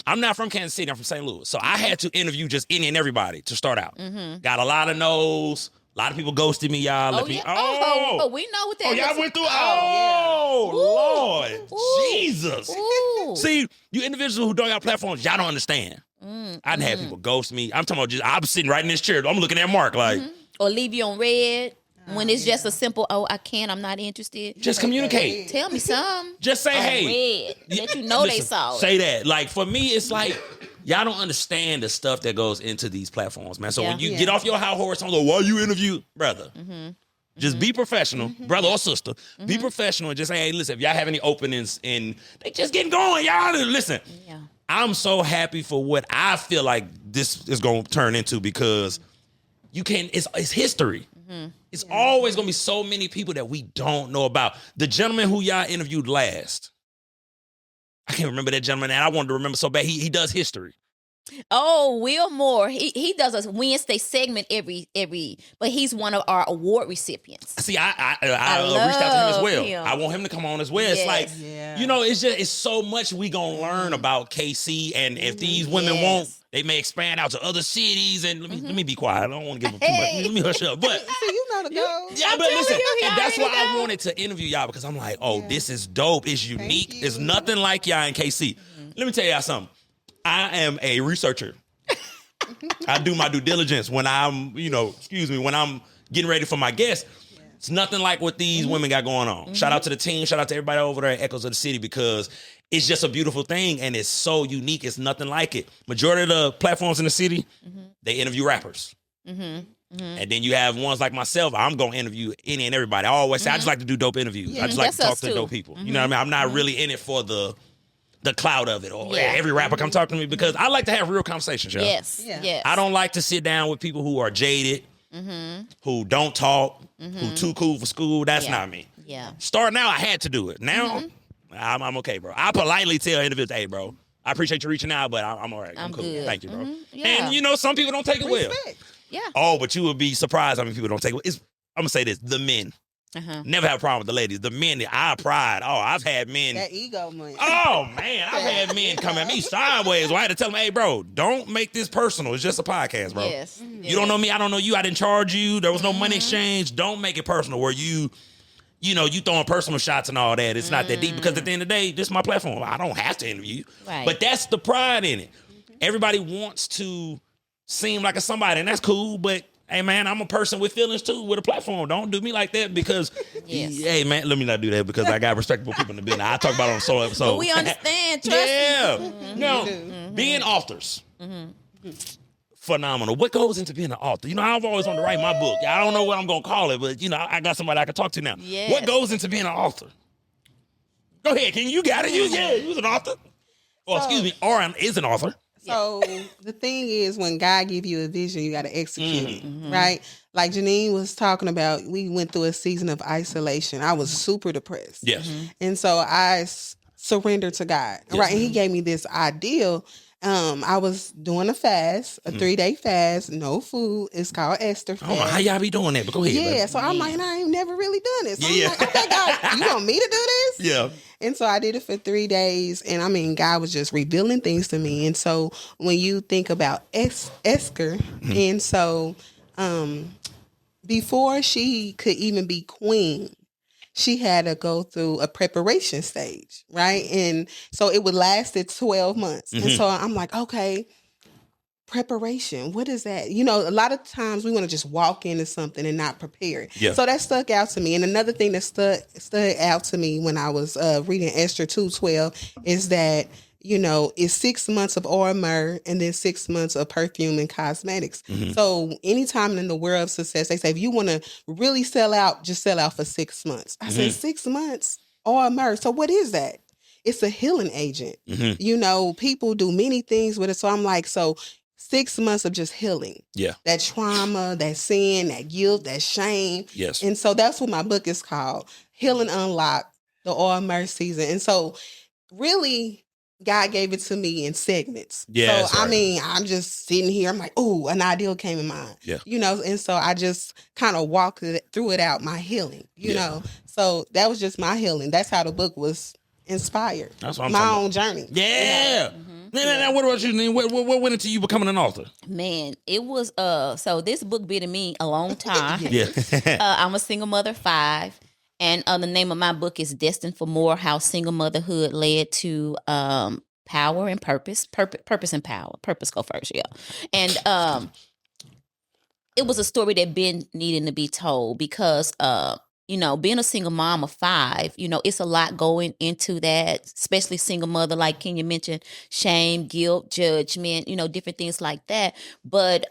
I'm not from Kansas City, I'm from St. Louis. So I had to interview just any and everybody to start out. Got a lot of no's. A lot of people ghosted me, y'all. We know what that is. Y'all went through Lord. Jesus. See, you individuals who don't got platforms, y'all don't understand. I done had people ghost me. I'm talking about I'm sitting right in this chair. I'm looking at Mark like. Or leave you on red. When it's just a simple, I can't, I'm not interested. Just communicate. Tell me something. Just say, hey. Let you know they saw it. Say that. Like, for me, it's like, y'all don't understand the stuff that goes into these platforms, man. So when you get off your high horse and go, why you interview? Brother, just be professional. Brother or sister, be professional and just say, hey, listen, if y'all have any openings and they just getting going, y'all listen. I'm so happy for what I feel like this is going to turn into, because it's history. It's always going to be so many people that we don't know about. The gentleman who y'all interviewed last, I can't remember that gentleman, and I wanted to remember so bad. He does history. Oh, Will Moore. He does a Wednesday segment but he's one of our award recipients. See, I reached out to him as well. Him. I want him to come on as well. Yes. It's like, you know, it's so much we gonna learn about KC, and if these women won't, they may expand out to other cities. And let me be quiet. I don't want to give them too much. Let me hush up. But so you know the go. Yeah, but listen, and that's why I wanted to interview y'all, because I'm like, this is dope. It's unique. It's nothing like y'all in KC. Let me tell y'all something. I am a researcher. I do my due diligence when I'm, when I'm getting ready for my guests. It's nothing like what these women got going on. Shout out to the team. Shout out to everybody over there at Echoes of the City, because it's just a beautiful thing, and it's so unique. It's nothing like it. Majority of the platforms in the city, they interview rappers. And then you have ones like myself. I'm going to interview any and everybody. I always say, I just like to do dope interviews. I just like to talk to dope people. You know what I mean? I'm not really in it for the clout of it, or every rapper come talk to me, because I like to have real conversations, y'all. Yes. I don't like to sit down with people who are jaded, who don't talk, who too cool for school. That's not me. Starting out, I had to do it. Now, I'm okay, bro. I politely tell individuals, hey, bro, I appreciate you reaching out, but I'm all right. I'm cool. Good. Thank you, bro. And, some people don't take it well. Yeah. Oh, but you would be surprised how many people don't take it well. I'm going to say this, the men. Never have a problem with the ladies. The men, our pride. Oh, I've had men. That ego money. Oh, man. I've had men come at me sideways. I had to tell them, hey, bro, don't make this personal. It's just a podcast, bro. Yes. You don't know me. I don't know you. I didn't charge you. There was no money exchange. Don't make it personal where you throwing personal shots and all that. It's not that deep, because at the end of the day, this is my platform. I don't have to interview you. Right. But that's the pride in it. Everybody wants to seem like a somebody, and that's cool, but hey, man, I'm a person with feelings, too, with a platform. Don't do me like that, because, hey, man, let me not do that, because I got respectable people in the building. I talk about it on a solo episode. But we understand, trust me. Now, being authors, phenomenal. What goes into being an author? I've always wanted to write my book. I don't know what I'm going to call it, but, I got somebody I can talk to now. Yes. What goes into being an author? Go ahead, King. You got it. You're an author. Is an author. So the thing is, when God give you a vision, you got to execute it, right? Like Geaneen was talking about, we went through a season of isolation. I was super depressed. Yes. And so I surrendered to God, right? And he gave me this ideal. I was doing a fast, a 3-day fast, no food. It's called Esther fast. I don't know how y'all be doing that, but go ahead. Yeah, so I'm like, I ain't never really done it. So I'm like, okay, God, you want me to do this? Yeah. And so I did it for 3 days. And God was just revealing things to me. And so when you think about Esther, and so before she could even be queen, she had to go through a preparation stage, right? And so it would lasted 12 months. And so I'm like, okay, preparation, what is that? A lot of times we want to just walk into something and not prepare it. Yeah. So that stuck out to me. And another thing that stood out to me when I was reading Esther 2:12 is that, it's 6 months of oil myrrh and then 6 months of perfume and cosmetics. So anytime in the world of success, they say, if you want to really sell out, just sell out for 6 months. I said, 6 months, oil myrrh. So what is that? It's a healing agent. People do many things with it. So I'm like, 6 months of just healing. Yeah. That trauma, that sin, that guilt, that shame. Yes. And so that's what my book is called, Healing Unlocked, the Oil Myrrh Season. And so really, God gave it to me in segments. Yeah. So, I'm just sitting here. I'm like, ooh, an ideal came in mind. Yeah. And so I just kind of walked through it out, my healing, you know. So that was just my healing. That's how the book was inspired. That's what I'm my talking own about. journey. Yeah. Now, what about you, Nene? What went into you becoming an author? Man, it was so this book been in me a long time. Yeah. I'm a single mother of 5. And the name of my book is Destined for More: How Single Motherhood Led to Power and Purpose. Purpose and power. Purpose go first, yeah. And it was a story that been needing to be told, because being a single mom of 5, it's a lot going into that, especially single mother, like Kenya mentioned, shame, guilt, judgment, different things like that. But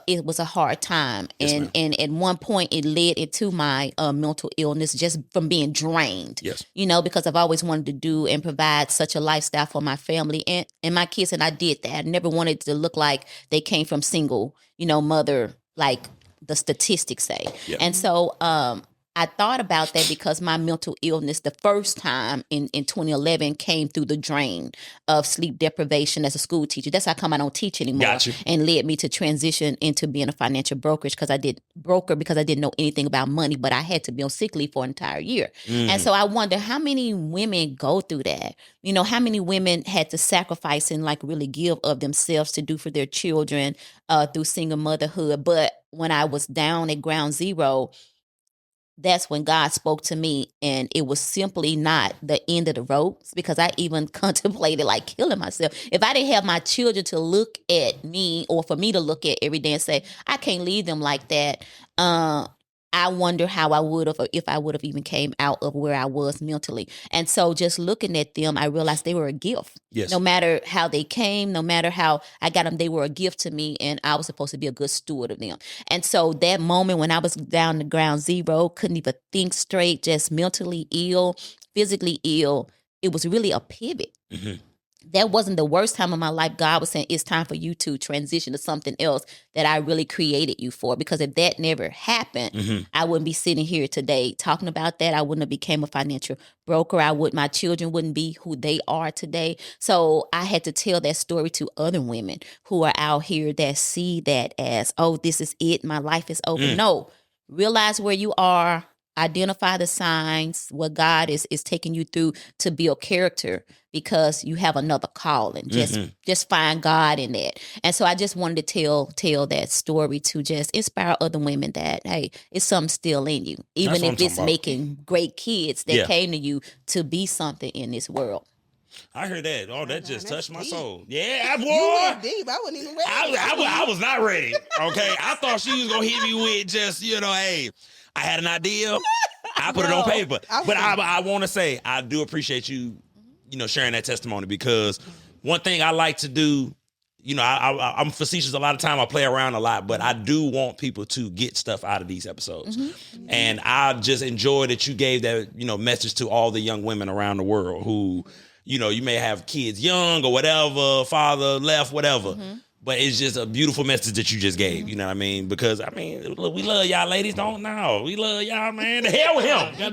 it was a hard time. Yes, and at one point it led into my mental illness, just from being drained. Yes. Because I've always wanted to do and provide such a lifestyle for my family and my kids. And I did that. I never wanted to look like they came from single, mother, like the statistics say. Yeah. And so, I thought about that because my mental illness the first time in 2011 came through the drain of sleep deprivation as a school teacher. That's how come I don't teach anymore. Gotcha. And led me to transition into being a financial brokerage because I didn't know anything about money, but I had to be on sick leave for an entire year. And so I wonder how many women go through that. You know, how many women had to sacrifice and like really give of themselves to do for their children through single motherhood. But when I was down at ground zero, that's when God spoke to me, and it was simply not the end of the road because I even contemplated like killing myself. If I didn't have my children to look at me or for me to look at every day and say, I can't leave them like that, I wonder how I would have, or if I would have even came out of where I was mentally. And so just looking at them, I realized they were a gift. Yes. No matter how they came, no matter how I got them, they were a gift to me, and I was supposed to be a good steward of them. And so that moment when I was down to ground zero, couldn't even think straight, just mentally ill, physically ill, it was really a pivot. Mm-hmm. That wasn't the worst time of my life. God was saying, it's time for you to transition to something else that I really created you for. Because if that never happened, I wouldn't be sitting here today talking about that. I wouldn't have became a financial broker. My children wouldn't be who they are today. So I had to tell that story to other women who are out here that see that as, oh, this is it. My life is over. No, realize where you are. Identify the signs, what God is taking you through to build character, because you have another calling. Just find God in that. And so I just wanted to tell that story to just inspire other women that, hey, it's something still in you. Even if it's making great kids that came to you to be something in this world. I heard that. Oh, that just touched my soul. Yeah, boy. You went deep. I wasn't even ready. I was not ready. Okay. I thought she was going to hit me with just, hey, I had an idea. I put it on paper. But I want to say, I do appreciate you, sharing that testimony, because one thing I like to do, I'm facetious a lot of time. I play around a lot, but I do want people to get stuff out of these episodes. And I just enjoy that you gave that, message to all the young women around the world who, you may have kids young or whatever, father left, whatever. But it's just a beautiful message that you just gave, you know what I mean? Because, look, we love y'all ladies, don't know. We love y'all, man. The hell with him.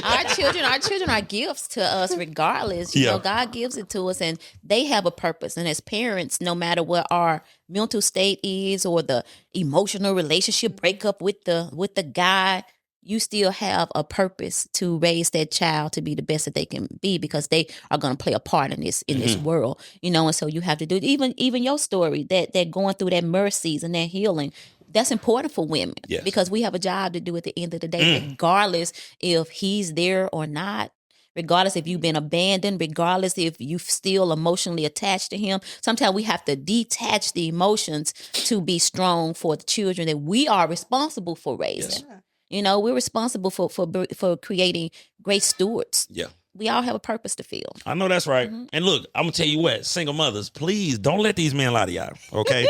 Our children are gifts to us regardless. You know, God gives it to us, and they have a purpose. And as parents, no matter what our mental state is or the emotional relationship breakup with the guy, you still have a purpose to raise that child to be the best that they can be, because they are going to play a part in this world, and so you have to do it. Even your story that going through that mercies and that healing, that's important for women because we have a job to do at the end of the day, regardless if he's there or not. Regardless if you've been abandoned, regardless if you're still emotionally attached to him. Sometimes we have to detach the emotions to be strong for the children that we are responsible for raising. We're responsible for creating great stewards. Yeah. We all have a purpose to fill. I know that's right. And look, I'm going to tell you what, single mothers, please don't let these men lie to y'all, okay?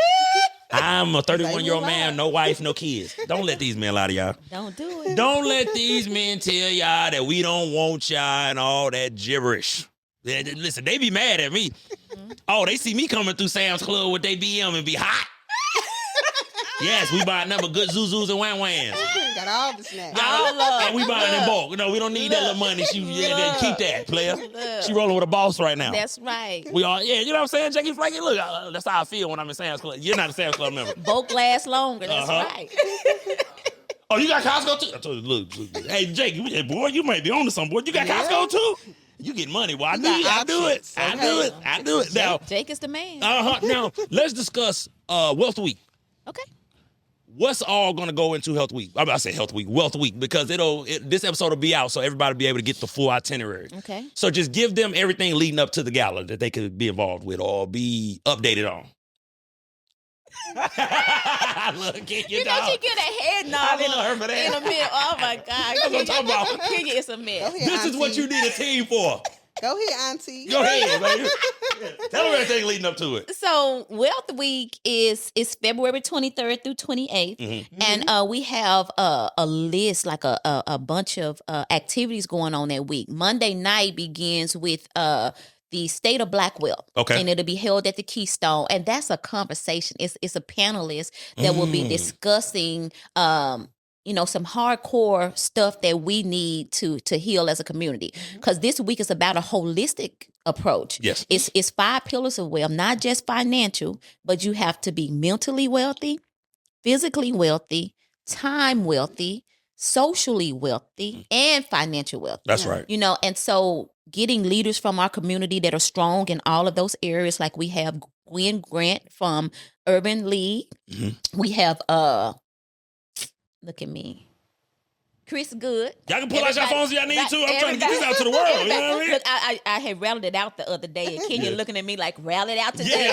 I'm a 31-year-old man, no wife, no kids. Don't let these men lie to y'all. Don't do it. Don't let these men tell y'all that we don't want y'all and all that gibberish. Listen, they be mad at me. Oh, they see me coming through Sam's Club with their BM and be hot. Yes, we buying number good Zuzus and Wham Whams. Got all the snacks. And we buying in bulk. No, we don't need that little money. Keep that, player. She rolling with a boss right now. That's right. We all, you know what I'm saying, Jackie Frankie? Look, that's how I feel when I'm in Sam's Club. You're not a Sam's Club member. Bulk lasts longer. That's right. Oh, you got Costco too? I told you, look. Hey, Jake, boy, you might be on to something, boy. You got Costco too? You get money. Well, I do it. I do it. Now, Jake is the man. Now, let's discuss Wealth Week. Okay. What's all going to go into Wealth Week, because this episode will be out, so everybody will be able to get the full itinerary. Okay. So just give them everything leading up to the gala that they could be involved with or be updated on. Look, she get a head nod in a minute. Oh my God. That's what I'm talking about. Kenya is a mess. This is what you need a team for. Go ahead, Auntie. Go ahead, baby. Tell them everything leading up to it. So Wealth Week is February 23rd through 28th. And we have a list, like a bunch of activities going on that week. Monday night begins with the State of Black Wealth. Okay. And it'll be held at the Keystone. And that's a conversation. It's a panelist that will be discussing some hardcore stuff that we need to heal as a community. Because this week is about a holistic approach. Yes. It's 5 pillars of wealth, not just financial, but you have to be mentally wealthy, physically wealthy, time wealthy, socially wealthy, and financial wealthy. That's right. And so getting leaders from our community that are strong in all of those areas, like we have Gwen Grant from Urban League. We have look at me, Chris Good. Y'all can pull out your phones if y'all need to. I'm trying to get this out to the world. You know what I mean? Look, I had rattled it out the other day, and Kenya looking at me like, rattle it out today.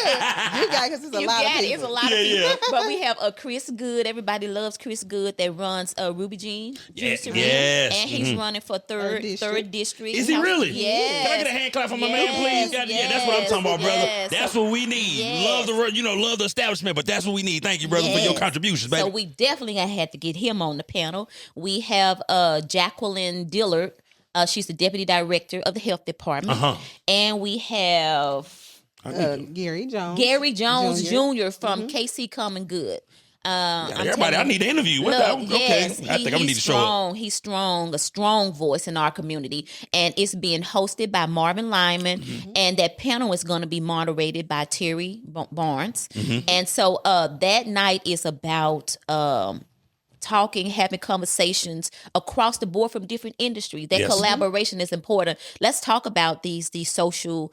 You got because it's a lot of people. It's a lot of people. But we have a Chris Good. Everybody loves Chris Good that runs Ruby Jean. Yes. And he's running for third district. Is he really? Yes. Can I get a hand clap for my man, please? Yeah, that's what I'm talking about, brother. That's what we need. Yes. Love the establishment, but that's what we need. Thank you, brother, for your contributions, baby. So we definitely had to get him on the panel. We have Jacqueline Dillard. She's the deputy director of the health department. And we have Gary Jones. Gary Jones Jr. from KC Common Good. Everybody, I need to interview. Yes, I think I'm gonna need to show up. He's strong, a strong voice in our community, and it's being hosted by Marvin Lyman, and that panel is going to be moderated by Terry Barnes. And so that night is about talking, having conversations across the board from different industries. That collaboration is important. Let's talk about these social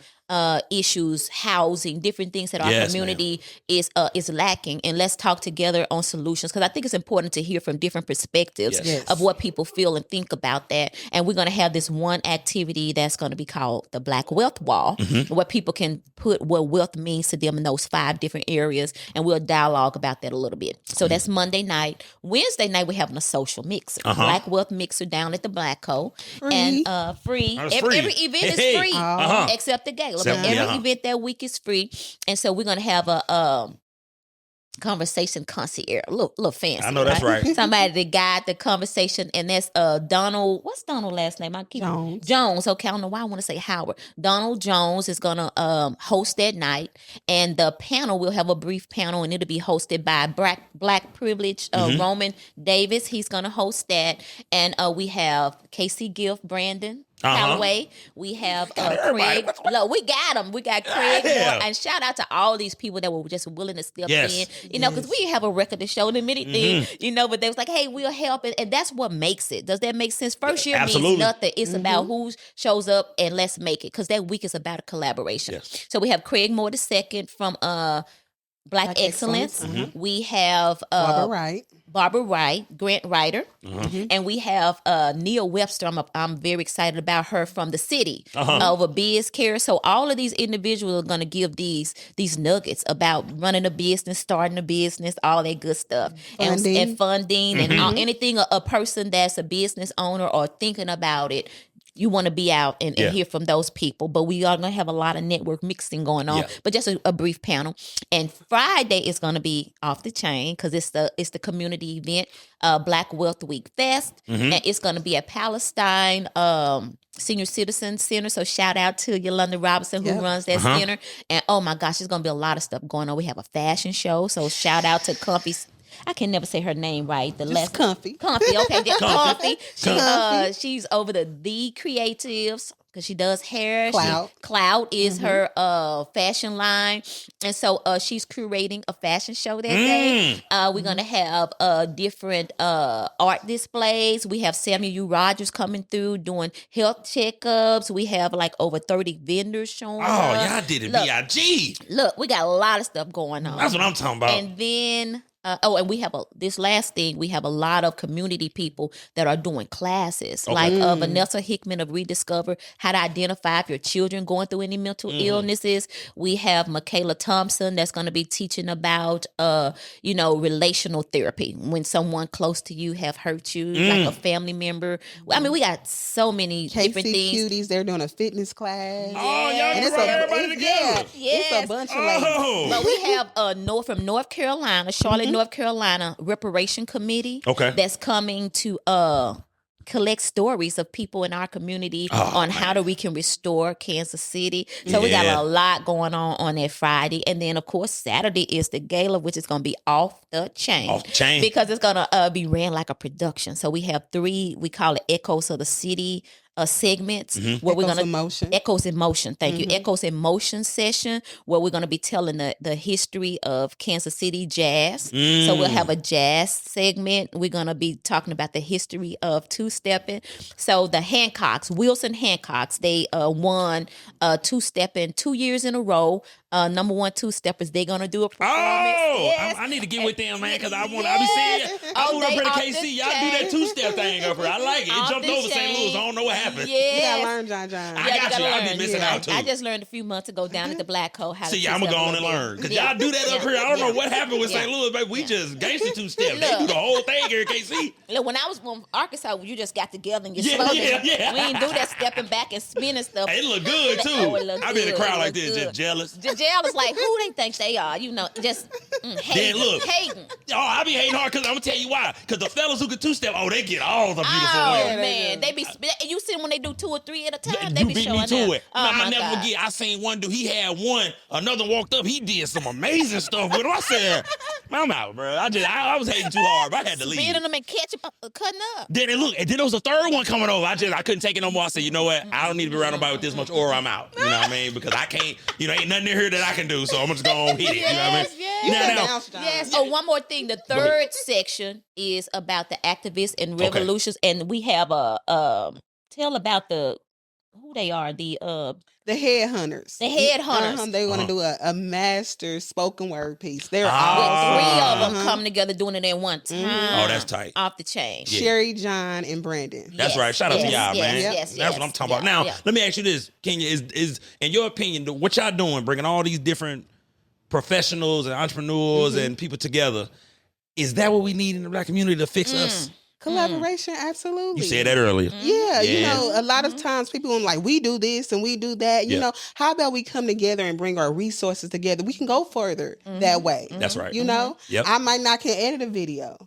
issues, housing, different things that our community is lacking, and let's talk together on solutions, because I think it's important to hear from different perspectives of what people feel and think about that. And we're going to have this one activity that's going to be called the Black Wealth Wall, where people can put what wealth means to them in those 5 different areas, and we'll dialogue about that a little bit. So that's Monday night. Wednesday night we're having a social mixer, Black Wealth Mixer down at the Black Co. And free. Every event is free except the gala. But every event that week is free. And so we're going to have a conversation concierge, a little fancy. I know that's right. Somebody to guide the conversation, and that's Donald. What's Donald's last name? Jones. Okay, I don't know why I want to say Howard. Donald Jones is gonna host that night, and the panel will have a brief panel, and it'll be hosted by Black Privilege Roman Davis. He's gonna host that, and we have Casey Gift, Brandon Callaway. We have Craig. Look, we got him. We got Craig. And shout out to all these people that were just willing to step in. Because we have a record to show them anything, but they was like, hey, we'll help it. And that's what makes it. Does that make sense? First year means nothing. It's about who shows up and let's make it. Because that week is about a collaboration. So we have Craig Moore II from Black Excellence. We have Barbara Wright, grant writer. And we have Neil Webster. I'm very excited about her from the city of a Biz Care. So all of these individuals are going to give these nuggets about running a business, starting a business, all that good stuff. And funding and anything a person that's a business owner or thinking about it, you want to be out and hear from those people. But we are going to have a lot of network mixing going on. But just a brief panel. And Friday is going to be off the chain because it's the community event, Black Wealth Week Fest. And it's going to be at Palestine Senior Citizen Center. So shout out to Yolanda Robinson who runs that center. And oh my gosh, there's going to be a lot of stuff going on. We have a fashion show. So shout out to Comfy. I can never say her name right. Comfy. Okay, just Comfy. She's over the Creatives because she does hair. Cloud is her fashion line, and so she's curating a fashion show that day. We're gonna have different art displays. We have Samuel U. Rogers coming through doing health checkups. We have like over 30 vendors showing up. Y'all did it, B.I.G. Look, we got a lot of stuff going on. That's what I'm talking about. And then and we have this last thing. We have a lot of community people that are doing classes, like Vanessa Hickman of Rediscover how to identify if your children going through any mental illnesses. We have Michaela Thompson that's going to be teaching about, relational therapy when someone close to you have hurt you, like a family member. I mean, we got so many different things. Cuties, they're doing a fitness class. Oh, y'all brought everybody together. It's a bunch of ladies. But we have from North Carolina, Charlotte, North Carolina Reparation Committee that's coming to collect stories of people in our community on how we can restore Kansas City. So we got a lot going on that Friday. And then, of course, Saturday is the gala, which is going to be off the chain. Off the chain. Because it's going to be ran like a production. So we have 3, we call it Echoes of the City segments where we're going to Echoes in Motion. Thank you. Echoes in Motion session where we're going to be telling the history of Kansas City jazz. So we'll have a jazz segment. We're going to be talking about the history of two-stepping. So the Hancocks, Wilson Hancocks, they won two-stepping 2 years in a row. Number 1 two-steppers, they're going to do a performance. I need to get with them, man, because I be seeing I moved up here to KC. Y'all do that two-step thing up here. I like it. It jumped over St. Louis. I don't know what happened. You gotta learn, John. I got you. I be missing out, too. I just learned a few months ago down at the Black Hole how to I'm going to go on and learn. Because y'all do that up here. I don't know what happened with St. Louis, baby. We just gangster two-step. They do the whole thing here in KC. Look, when I was from Arkansas, you just got together and you slowed it. We ain't do that stepping back and spinning stuff. It look good, too. I be in the crowd like this, just jealous. Jealous, like, who they think they are? You know, just hating. Oh, I be hating hard because I'm going to tell you why. Because the fellas who can two-step, they get all the beautiful women. Oh, man. They be, you see when they do 2 or 3 at a time, they you be beat showing me to it. I never forget. I seen one dude. He had one. Another walked up. He did some amazing stuff with him. I said, "Man, I'm out, bro." I was hating too hard. But I had to leave. Spinning them and catching, cutting up. Then there was a third one coming over. I couldn't take it no more. I said, you know what? I don't need to be around nobody with this much aura. I'm out. You know what I mean? Because I can't. Ain't nothing in here that I can do. So I'm just gonna hit it. You know what I mean? Yes. Oh, one more thing. The third section is about the activists and revolutions, and we have a tell about who they are. The headhunters. The headhunters. They want to do a master spoken word piece. They're all 3 of them coming together doing it at one time. Oh, that's tight. Off the chain. Yeah. Sherry, John, and Brandon. That's right. Shout out to y'all, man. Yes, that's what I'm talking about. Now, let me ask you this, Kenya. Is in your opinion, what y'all doing, bringing all these different professionals and entrepreneurs and people together, is that what we need in the Black community to fix us? Collaboration, absolutely. You said that earlier. Yeah, a lot of times people are like, we do this and we do that. You know, how about we come together and bring our resources together? We can go further that way. That's right. You know, Yep. I might not can edit a video,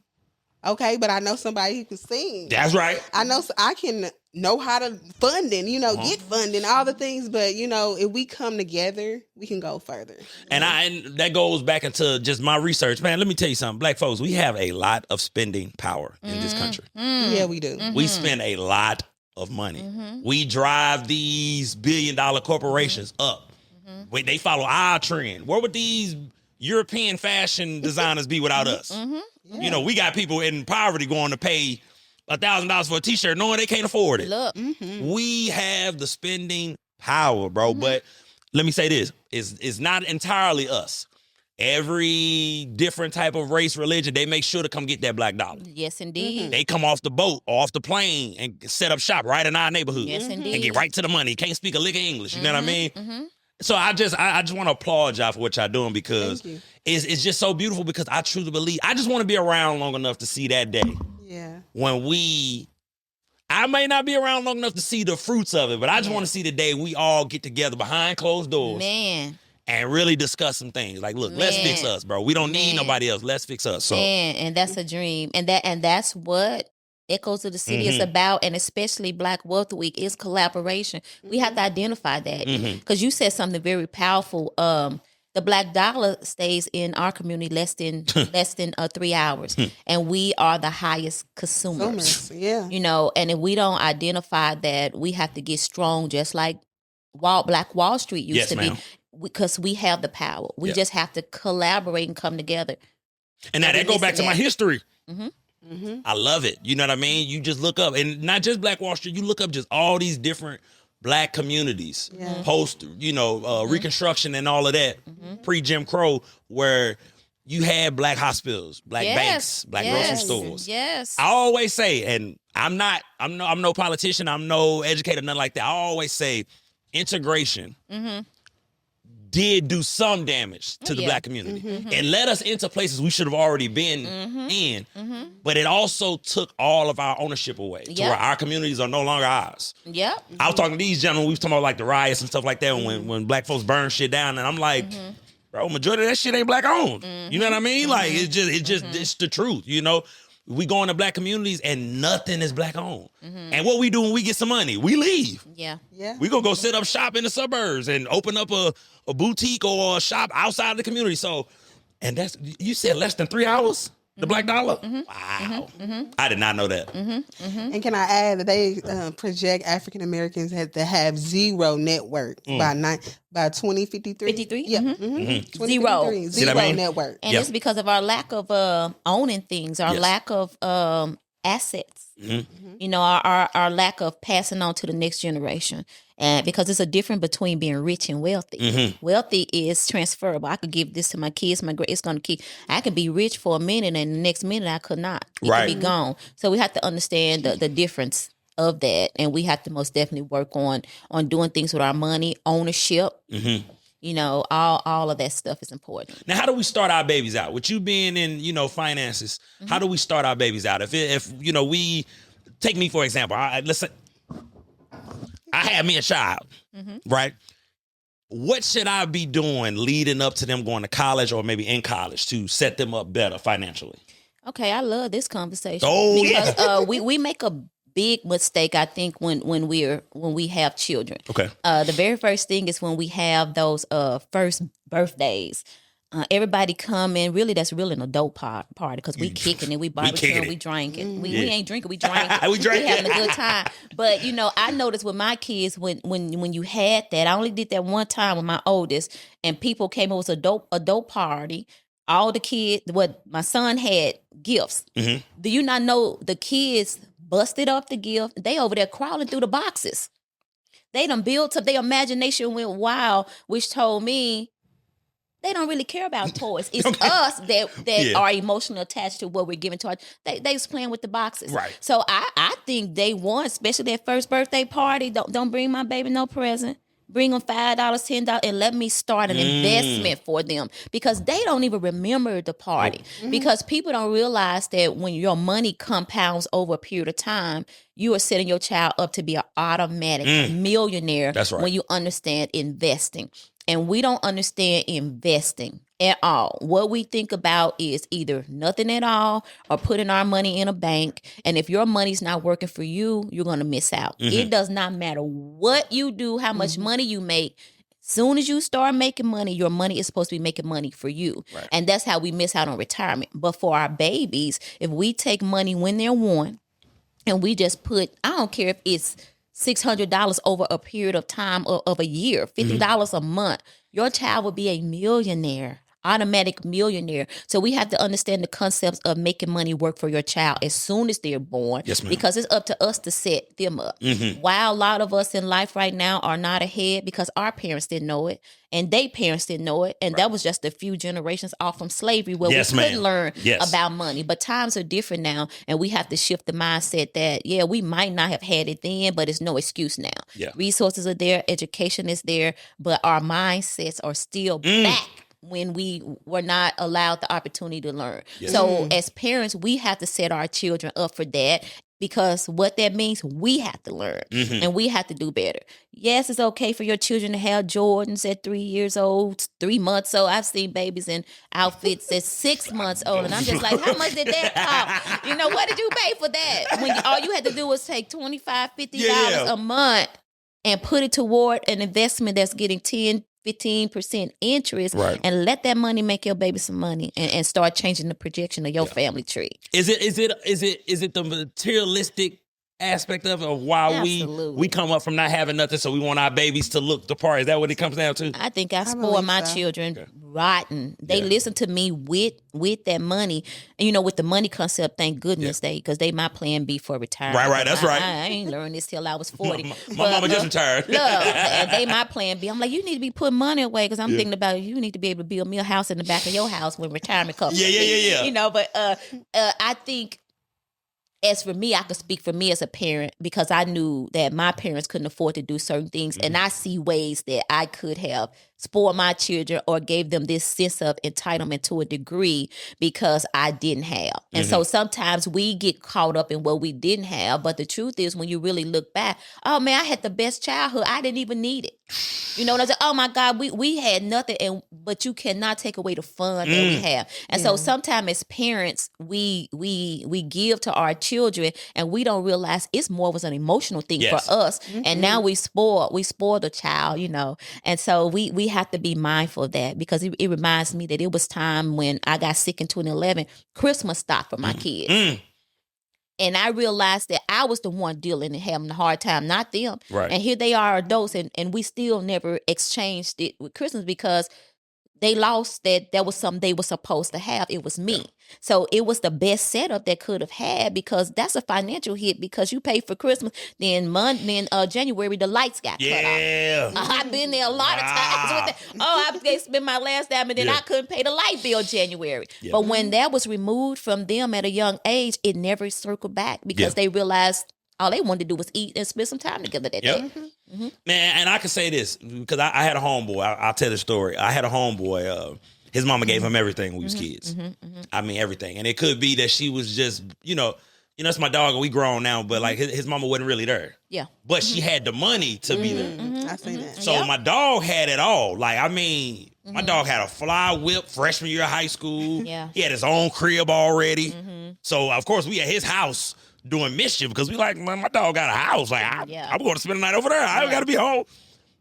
okay, but I know somebody who can sing. That's right. I know I can know how to funding, get funding, all the things. But, if we come together, we can go further. And that goes back into just my research. Man, let me tell you something. Black folks, we have a lot of spending power in this country. Yeah, we do. We spend a lot of money. We drive these billion-dollar corporations up. Wait, they follow our trend. Where would these European fashion designers be without us? Yeah. We got people in poverty going to pay $1,000 for a t-shirt knowing they can't afford it. Look. We have the spending power, bro. But let me say this. It's not entirely us. Every different type of race, religion, they make sure to come get that black dollar. Yes, indeed. They come off the boat or off the plane and set up shop right in our neighborhood. Yes, indeed. And get right to the money. Can't speak a lick of English. You know what I mean? So I just want to applaud y'all for what y'all doing because it's just so beautiful because I truly believe I just want to be around long enough to see that day. Yeah. When I may not be around long enough to see the fruits of it, but I just want to see the day we all get together behind closed doors. Man. And really discuss some things. Like, look, let's fix us, bro. We don't need nobody else. Let's fix us. So. And that's a dream. And that's what Echoes of the City is about, and especially Black Wealth Week is collaboration. We have to identify that because you said something very powerful. The black dollar stays in our community less than 3 hours, and we are the highest consumers. Yeah, and if we don't identify that, we have to get strong, just like Black Wall Street used to be, because we have the power. We just have to collaborate and come together. And now that goes back to my history. I love it. You know what I mean? You just look up, and not just Black Wall Street, you look up just all these different Black communities, post, Reconstruction and all of that, pre-Jim Crow, where you had Black hospitals, Black banks, Black grocery stores. Yes. I always say, and I'm no politician, I'm no educator, nothing like that. I always say integration did do some damage to the Black community. And led us into places we should have already been in. But it also took all of our ownership away to where our communities are no longer ours. Yep. I was talking to these gentlemen, we was talking about like the riots and stuff like that when Black folks burn shit down, and I'm like, bro, majority of that shit ain't Black owned. You know what I mean? Like it's the truth, we go into black communities and nothing is black owned. And what we do when we get some money, we leave. Yeah. We gonna go set up shop in the suburbs and open up a boutique or a shop outside of the community. So, and that's, you said less than 3 hours? The black dollar? Wow. I did not know that. And can I add that they project African Americans to have zero net worth by 2053? 53? Yeah. Zero. Zero net worth. And it's because of our lack of owning things, our lack of assets. You know, our lack of passing on to the next generation. And because it's a difference between being rich and wealthy. Wealthy is transferable. I could give this to my kids, it's going to keep. I can be rich for a minute and the next minute I could not. It could be gone. So we have to understand the difference of that. And we have to most definitely work on doing things with our money, ownership. You know, all of that stuff is important. Now, how do we start our babies out? With you being in, you know, finances, how do we start our babies out? If you know, we take me for example. Let's say I had me a child, right? What should I be doing leading up to them going to college or maybe in college to set them up better financially? Okay, I love this conversation. Oh, because we make a big mistake, I think, when we have children. Okay. The very first thing is when we have those first birthdays. Everybody come in. Really, that's really an adult party because we kicking it, we barbecuing, we drinking. We ain't drinking, we drinking. we having a good time. But you know, I noticed with my kids when you had that, I only did that one time with my oldest, and people came. It was a dope party. All the kids, my son had gifts. Do you not know the kids busted up the gift? They over there crawling through the boxes. They done built up. Their imagination went wild, which told me they don't really care about toys. It's us that are emotionally attached to what we're giving to our. They was playing with the boxes. Right. So I think day one, especially that first birthday party, don't bring my baby no present. Bring them $5, $10, and let me start an investment for them because they don't even remember the party. Because people don't realize that when your money compounds over a period of time, you are setting your child up to be an automatic millionaire. That's right. When you understand investing. And we don't understand investing at all. What we think about is either nothing at all or putting our money in a bank. And if your money's not working for you, you're going to miss out. It does not matter what you do, how much money you make. Soon as you start making money, your money is supposed to be making money for you. Right. And that's how we miss out on retirement. But for our babies, if we take money when they're one and we just put, I don't care if it's $600 over a period of time of a year, $50 a month, your child will be a millionaire, automatic millionaire. So we have to understand the concepts of making money work for your child as soon as they're born. Yes, ma'am. Because it's up to us to set them up. While a lot of us in life right now are not ahead because our parents didn't know it and their parents didn't know it. And that was just a few generations off from slavery where we couldn't learn about money. But times are different now and we have to shift the mindset that, we might not have had it then, but it's no excuse now. Yeah. Resources are there, education is there, but our mindsets are still back when we were not allowed the opportunity to learn. Yes. So as parents, we have to set our children up for that because what that means, we have to learn and we have to do better. Yes, it's okay for your children to have Jordans at 3 years old, 3 months old. I've seen babies in outfits at 6 months old. And I'm just like, how much did that cost? You know, what did you pay for that? When all you had to do was take $25, $50 a month and put it toward an investment that's getting 10-15% interest and let that money make your baby some money and start changing the projection of your family tree. Is it the materialistic aspect of why we come up from not having nothing, so we want our babies to look the part? Is that what it comes down to? I think I spoil my children rotten. They listen to me with that money, and you know, with the money concept. Thank goodness because they my plan B for retirement. Right. That's right. I ain't learned this till I was 40. My mama just retired. Look, they my plan B. I'm like, you need to be putting money away because I'm thinking about you need to be able to build me a house in the back of your house when retirement comes. Yeah. You know, but I think. As for me, I could speak for me as a parent because I knew that my parents couldn't afford to do certain things. And I see ways that I could have spoiled my children or gave them this sense of entitlement to a degree because I didn't have. And so sometimes we get caught up in what we didn't have. But the truth is when you really look back, oh man, I had the best childhood. I didn't even need it. You know what I'm saying? Oh my God, we had nothing, but you cannot take away the fun that we have. And so sometimes as parents, we give to our children, and we don't realize it's more was an emotional thing for us. And now we spoil the child, you know. And so we have to be mindful of that, because it reminds me that it was time when I got sick in 2011. Christmas stopped for my kids. And I realized that I was the one dealing and having a hard time, not them. Right. And here they are adults, and we still never exchanged it with Christmas, because they lost that was something they were supposed to have. It was me. So it was the best setup they could have had, because that's a financial hit, because you pay for Christmas. Then January, the lights got cut off. I've been there a lot of times with that. Oh, they spent my last dime, and then I couldn't pay the light bill January. But when that was removed from them at a young age, it never circled back, because they realized all they wanted to do was eat and spend some time together that day. Man, and I can say this, because I had a homeboy. I'll tell the story. I had a homeboy. His mama gave him everything when we was kids. I mean, everything. And it could be that she was just, it's my dog and we grown now, but like his mama wasn't really there. Yeah. But she had the money to be there. I see that. So my dog had it all. Like, I mean, my dog had a fly whip freshman year of high school. Yeah. He had his own crib already. So, of course, we at his house doing mischief, because we like, man, my dog got a house. Like, I'm going to spend the night over there. I got to be home.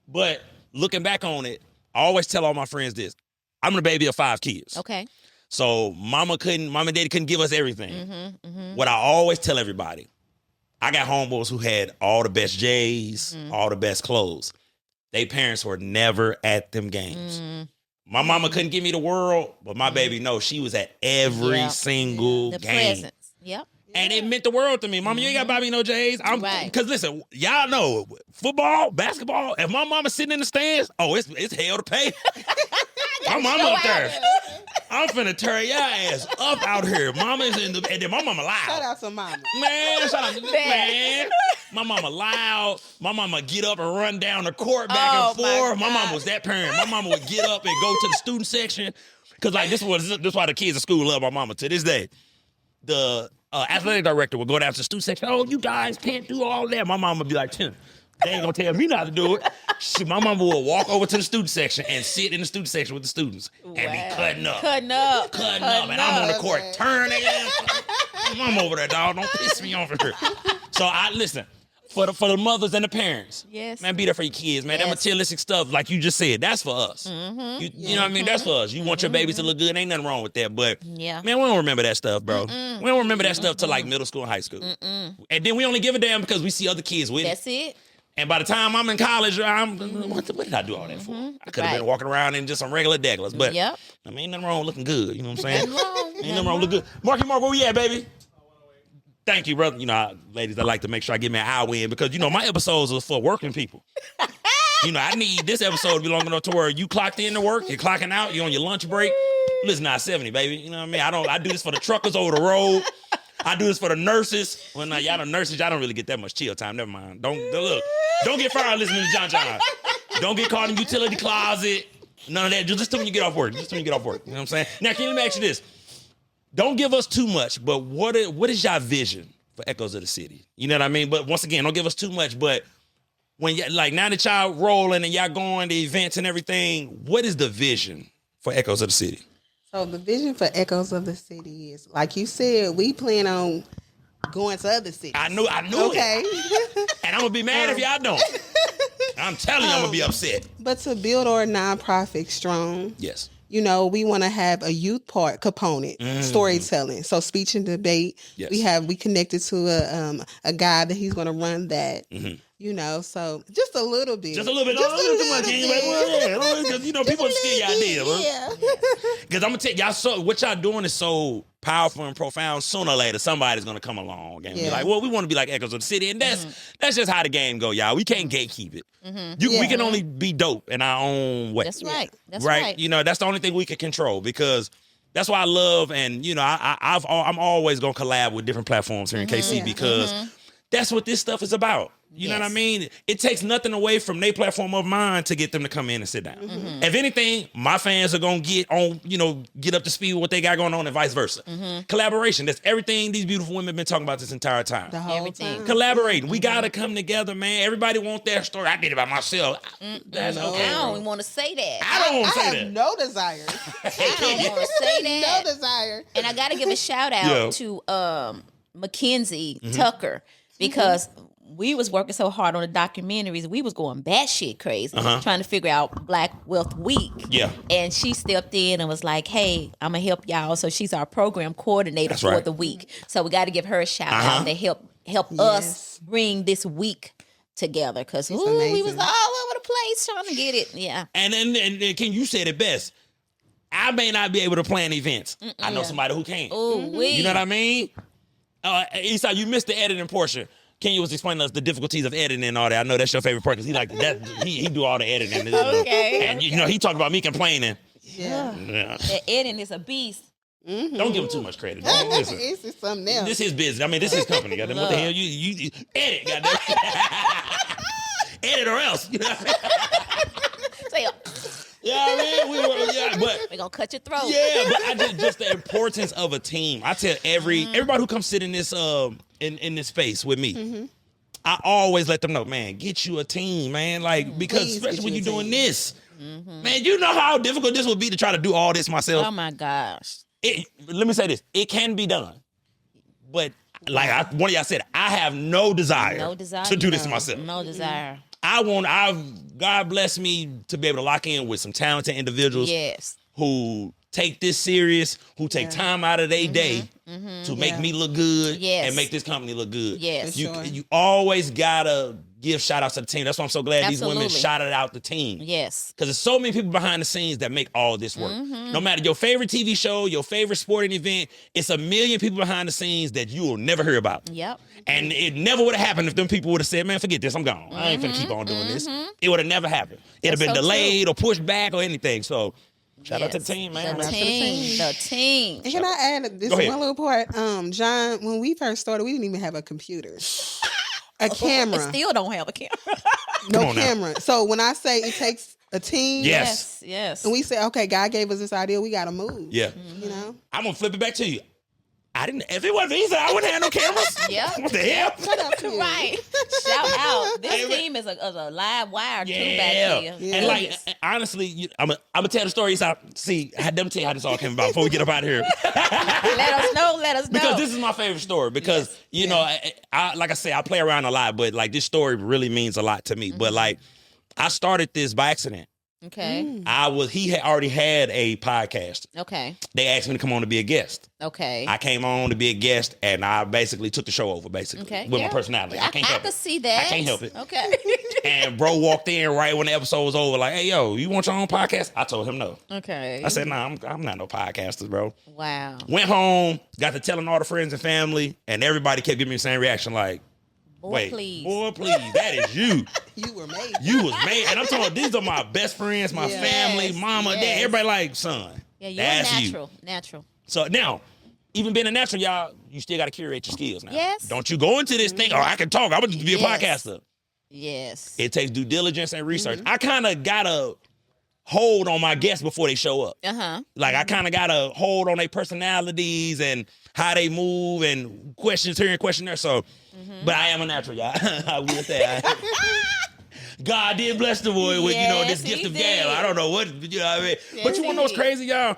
But looking back on it, I always tell all my friends this. I'm the baby of 5 kids. Okay. So mama and daddy couldn't give us everything. What I always tell everybody, I got homeboys who had all the best J's, all the best clothes. They parents were never at them games. My mama couldn't give me the world, but my baby, no, she was at every single game. Presents. Yep. And it meant the world to me. Mama, you ain't got to buy me no J's. Because listen, y'all know, football, basketball, if my mama sitting in the stands, it's hell to pay. My mama up there. I'm finna tear your ass up out here. Mama's in the, and then my mama loud. Shout out to mama. Man, shout out to man. My mama loud. My mama get up and run down the court back and forth. My mama was that parent. My mama would get up and go to the student section. Because like this why the kids at school love my mama to this day. The athletic director would go down to the student section. Oh, you guys can't do all that. My mama would be like, Tim, they ain't gonna tell me not to do it. My mama would walk over to the student section and sit in the student section with the students and be cutting up. And I'm on the court turning. I'm over there, dog. Don't piss me off here. So I listen. For the mothers and the parents. Yes. Man, be there for your kids, man. That materialistic stuff, like you just said, that's for us. You know what I mean? That's for us. You want your babies to look good. Ain't nothing wrong with that. But, man, we don't remember that stuff, bro. We don't remember that stuff till like middle school and high school. And then we only give a damn because we see other kids with it. That's it. And by the time I'm in college, what did I do all that for? I could have been walking around in just some regular degulas. But, I mean, ain't nothing wrong with looking good. You know what I'm saying? Ain't nothing wrong with looking good. Mark, where we at, baby? Thank you, brother. You know, ladies, I like to make sure I get me an hour in because, my episodes are for working people. I need this episode to be long enough to where you clocked in to work, you're clocking out, you're on your lunch break. Listen, not 70, baby. You know what I mean? I do this for the truckers over the road. I do this for the nurses. Well, now, y'all the nurses, y'all don't really get that much chill time. Never mind. Don't get fired listening to John John. Don't get caught in the utility closet. None of that. Just when you get off work. You know what I'm saying? Now, let me ask you this. Don't give us too much, but what is your vision for Echoes of the City? You know what I mean? But once again, don't give us too much, but when now that y'all rolling and y'all going to events and everything, what is the vision for Echoes of the City? So the vision for Echoes of the City is, like you said, we plan on going to other cities. I knew it. And I'm going to be mad if y'all don't. I'm telling you, I'm going to be upset. But to build our nonprofit strong. Yes. We want to have a youth part component, storytelling. So speech and debate. Yes. We connected to a guy that he's going to run that. So just a little bit. Just a little bit. Just a little too much. People steal your idea. Yeah. Because I'm going to tell y'all, so what y'all doing is so powerful and profound. Sooner or later, somebody's going to come along and be like, well, we want to be like Echoes of the City. And that's just how the game go, y'all. We can't gatekeep it. We can only be dope in our own way. That's right. That's right. That's the only thing we can control because that's why I love and, I'm always going to collab with different platforms here in KC because That's what this stuff is about. You know what I mean? It takes nothing away from their platform of mine to get them to come in and sit down. If anything, my fans are going to get on, get up to speed with what they got going on and vice versa. Collaboration. That's everything these beautiful women have been talking about this entire time. The whole time. Collaborating. We got to come together, man. Everybody want their story. I did it by myself. That's okay. I don't even want to say that. I don't want to say that. I have no desire. I don't want to say that. No desire. And I got to give a shout out to Mackenzie Tucker because we was working so hard on the documentaries. We was going batshit crazy trying to figure out Black Wealth Week. Yeah. And she stepped in and was like, hey, I'm going to help y'all. So she's our program coordinator for the week. So we got to give her a shout out to help us bring this week together because we was all over the place trying to get it. Yeah. And Ken, you said it best. I may not be able to plan events. I know somebody who can. You know what I mean? Esai, you missed the editing portion. Kenya was explaining to us the difficulties of editing and all that. I know that's your favorite part because he like that. He do all the editing. And he talked about me complaining. Yeah. The editing is a beast. Don't give him too much credit. Listen, this is something else. This is business. I mean, this is company. Goddamn, what the hell you edit? Goddamn, edit or else. You know what I mean? But we're gonna cut your throat. Yeah, but I just the importance of a team. I tell everybody who comes sit in this in this space with me, I always let them know, man, get you a team, man. Like because especially when you're doing this, man, you know how difficult this would be to try to do all this myself. Oh my gosh. Let me say this: it can be done, but like one of y'all said, I have no desire to do this myself. No desire. God bless me to be able to lock in with some talented individuals who take this serious, who take time out of their day to make me look good and make this company look good. Yes. You always gotta give shout outs to the team. That's why I'm so glad these women shouted out the team. Yes. Because there's so many people behind the scenes that make all this work. No matter your favorite TV show, your favorite sporting event, it's a million people behind the scenes that you will never hear about. Yep. And it never would have happened if them people would have said, man, forget this, I'm gone. I ain't finna keep on doing this. It would have never happened. It'd have been delayed or pushed back or anything. So shout out to the team, man. The team. And can I add this one little part? John, when we first started, we didn't even have a computer. A camera. I still don't have a camera. No camera. Now. So when I say it takes a team. Yes. And we say, okay, God gave us this idea. We got to move. Yeah. You know? I'm going to flip it back to you. If it wasn't easy, I wouldn't have no cameras. What the hell? Right. Shout out. This team is a live wire too back here. Yeah. And like, honestly, I'm going to tell the story. See, let me tell you how this all came about before we get up out of here. Let us know. Because this is my favorite story. Because, you know, I like I say, I play around a lot, but like this story really means a lot to me. But like, I started this by accident. Okay. He had already had a podcast. Okay. They asked me to come on to be a guest. Okay. I came on to be a guest, and I basically took the show over, with my personality. I can't help it. I can see that. I can't help it. Okay. And bro walked in right when the episode was over, like, hey, yo, you want your own podcast? I told him no. Okay. I said, nah, I'm not no podcaster, bro. Wow. Went home, got to telling all the friends and family, and everybody kept giving me the same reaction, like, boy, please, that is you. You were made. You was made. And I'm talking, these are my best friends, my family, mama, dad, everybody like, son. Yeah, you're natural. So now, even being a natural, y'all, you still got to curate your skills now. Yes. Don't you go into this thing, I can talk. I'm going to be a podcaster. Yes. It takes due diligence and research. I kind of got to hold on my guests before they show up. Like, I kind of got to hold on their personalities and how they move and questions here and question there. So, but I am a natural, y'all. I will say God did bless the boy with, this gift of gab. I don't know what, you know what I mean? Yes, but you want to know what's crazy, y'all?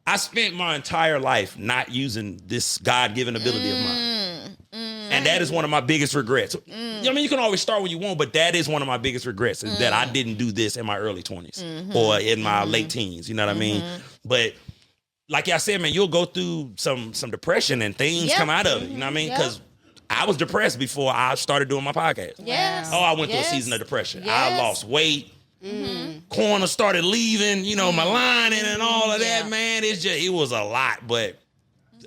I spent my entire life not using this God-given ability of mine. And that is one of my biggest regrets. I mean, you can always start when you want, but that is one of my biggest regrets is that I didn't do this in my early 20s or in my late teens. You know what I mean? But like y'all said, man, you'll go through some depression and things come out of it. You know what I mean? Because I was depressed before I started doing my podcast. Yes. Oh, I went through a season of depression. I lost weight. Corner started leaving, my lining and all of that, man. It was a lot. But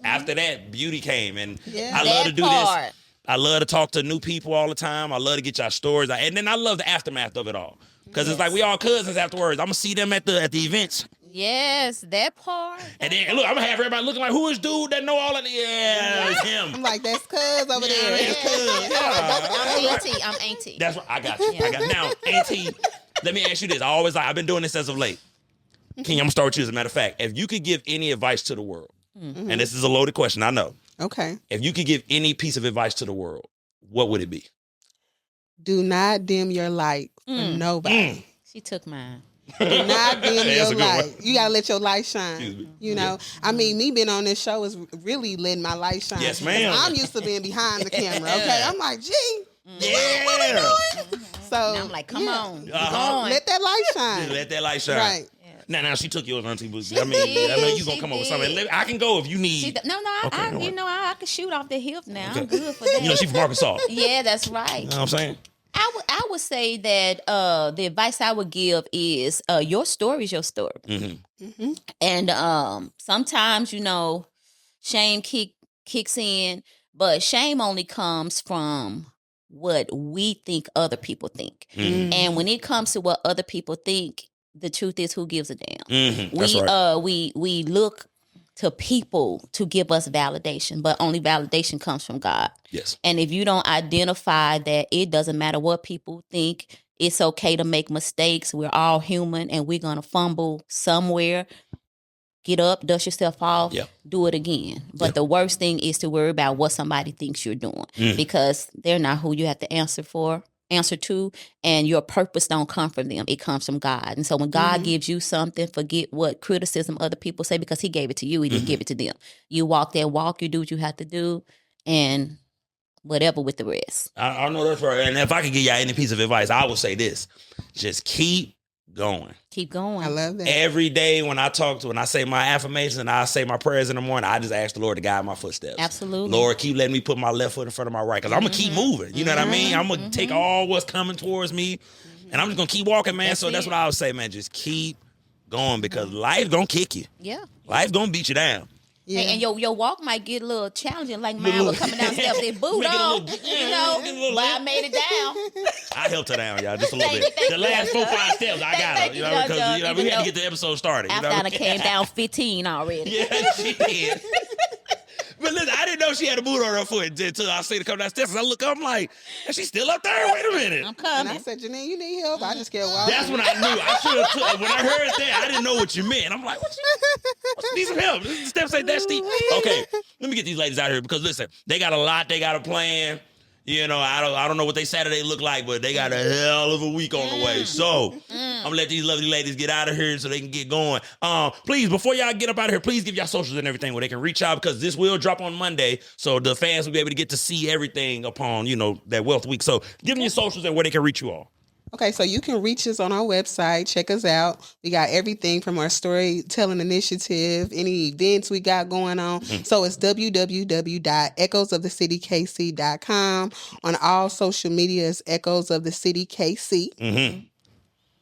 after that, beauty came. And I love to do this. I love to talk to new people all the time. I love to get y'all stories. And then I love the aftermath of it all. Because it's like we all cousins afterwards. I'm going to see them at the events. Yes, that part. And then, look, I'm going to have everybody looking like, who is dude that know all of the... Yeah, it's him. I'm like, that's cuz over there. That's cuz. I'm auntie. That's what I got you. Now, auntie, let me ask you this. I've been doing this as of late. King, I'm going to start with you as a matter of fact. If you could give any advice to the world, and this is a loaded question, I know. Okay. If you could give any piece of advice to the world, what would it be? Do not dim your light for nobody. She took mine. Do not dim That's your a good light. one. You gotta let your light shine. Excuse me. You know, I mean, me being on this show is really letting my light shine. Yes, ma'am. I'm used to being behind the camera. Okay, I'm like, gee, Yeah. what we doing? So And I'm like, come on. Keep Uh-huh. going. let that light shine. Let that light shine. Right. Now she took yours, Auntie Boosie. I know you gonna come up with something. I can go if you need. I can shoot off the hip now. I'm good for that. You know, she from Arkansas. Yeah, that's right. You know what I'm saying? I would say that the advice I would give is your story is your story. Mm-hmm. And sometimes, shame kicks in, but shame only comes from what we think other people think. Mm-hmm. And when it comes to what other people think, the truth is, who gives a damn? Mm-hmm. That's right. We look to people to give us validation, but only validation comes from God. Yes. And if you don't identify that it doesn't matter what people think, it's okay to make mistakes. We're all human and we're going to fumble somewhere. Get up, dust yourself off, do it again. But the worst thing is to worry about what somebody thinks you're doing because they're not who you have to answer to, and your purpose don't come from them. It comes from God. And so when God gives you something, forget what criticism other people say because he gave it to you. He didn't give it to them. You walk that walk, you do what you have to do, and whatever with the rest. I know that's right. And if I could give y'all any piece of advice, I would say this. Just keep going. Keep going. I love that. Every day when I say my affirmations and I say my prayers in the morning, I just ask the Lord to guide my footsteps. Absolutely. Lord, keep letting me put my left foot in front of my right because I'm going to keep moving. You know what I mean? I'm going to take all what's coming towards me and I'm just going to keep walking, man. That's what I would say, man. Just keep going because life's going to kick you. Yeah. Life's going to beat you down. Yeah. And your walk might get a little challenging, like mine was coming downstairs with that boot on, but I made it down. I helped her down, y'all, just a little bit. The last 4-5 steps, I got her. Because we had to get the episode started. After I came down 15 already. Yeah, she did. But listen, I didn't know she had a boot on her foot until I see her come downstairs. And I look up, I'm like, is she still up there? Wait a minute. I'm coming. And I said, Geaneen, you need help? I just kept walking. That's when I knew. I should have when I heard that, I didn't know what you meant. I'm like, what you need some help? The steps ain't that steep. Okay, let me get these ladies out here because listen, they got a lot they got a plan. You know, I don't know what they Saturday look like, but they got a hell of a week on the way. So I'm gonna let these lovely ladies get out of here so they can get going. Please, before y'all get up out of here, please give y'all socials and everything where they can reach out because this will drop on Monday, so the fans will be able to get to see everything upon that Wealth Week. So give them your socials and where they can reach you all. Okay, so you can reach us on our website. Check us out. We got everything from our storytelling initiative, any events we got going on. So it's www.echoesofthecitykc.com. On all social medias, Echoes of the City KC. Mm-hmm.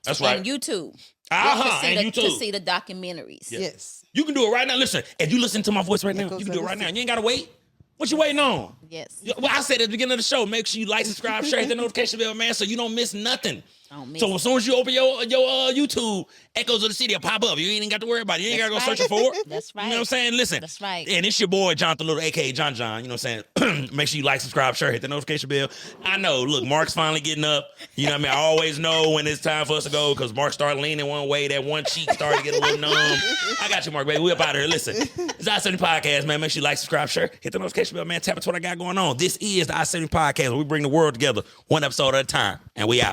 That's right. And YouTube. And To see the documentaries. Yes. You can do it right now. Listen, if you listen to my voice right now, Echoes you can of do it the right now. City. You ain't gotta wait. What you waiting on? Yes. Well, I said at the beginning of the show, make sure you like, subscribe, share, hit the notification bell, man, so you don't miss nothing. So as soon as you open your YouTube, Echoes of the City will pop up. You ain't even got to worry about it. You ain't got to go searching for it. That's right. You know what I'm saying? Listen. That's right. And it's your boy, Jonathan Little, a.k.a. John. You know what I'm saying? Make sure you like, subscribe, share, hit the notification bell. I know. Look, Mark's finally getting up. You know what I mean? I always know when it's time for us to go because Mark started leaning one way. That one cheek started to get a little numb. I got you, Mark, baby. We up out of here. Listen, it's I-70 Podcast, man. Make sure you like, subscribe, share, hit the notification bell, man. Tap into what I got going on. This is the I-70 Podcast where we bring the world together one episode at a time. And we out.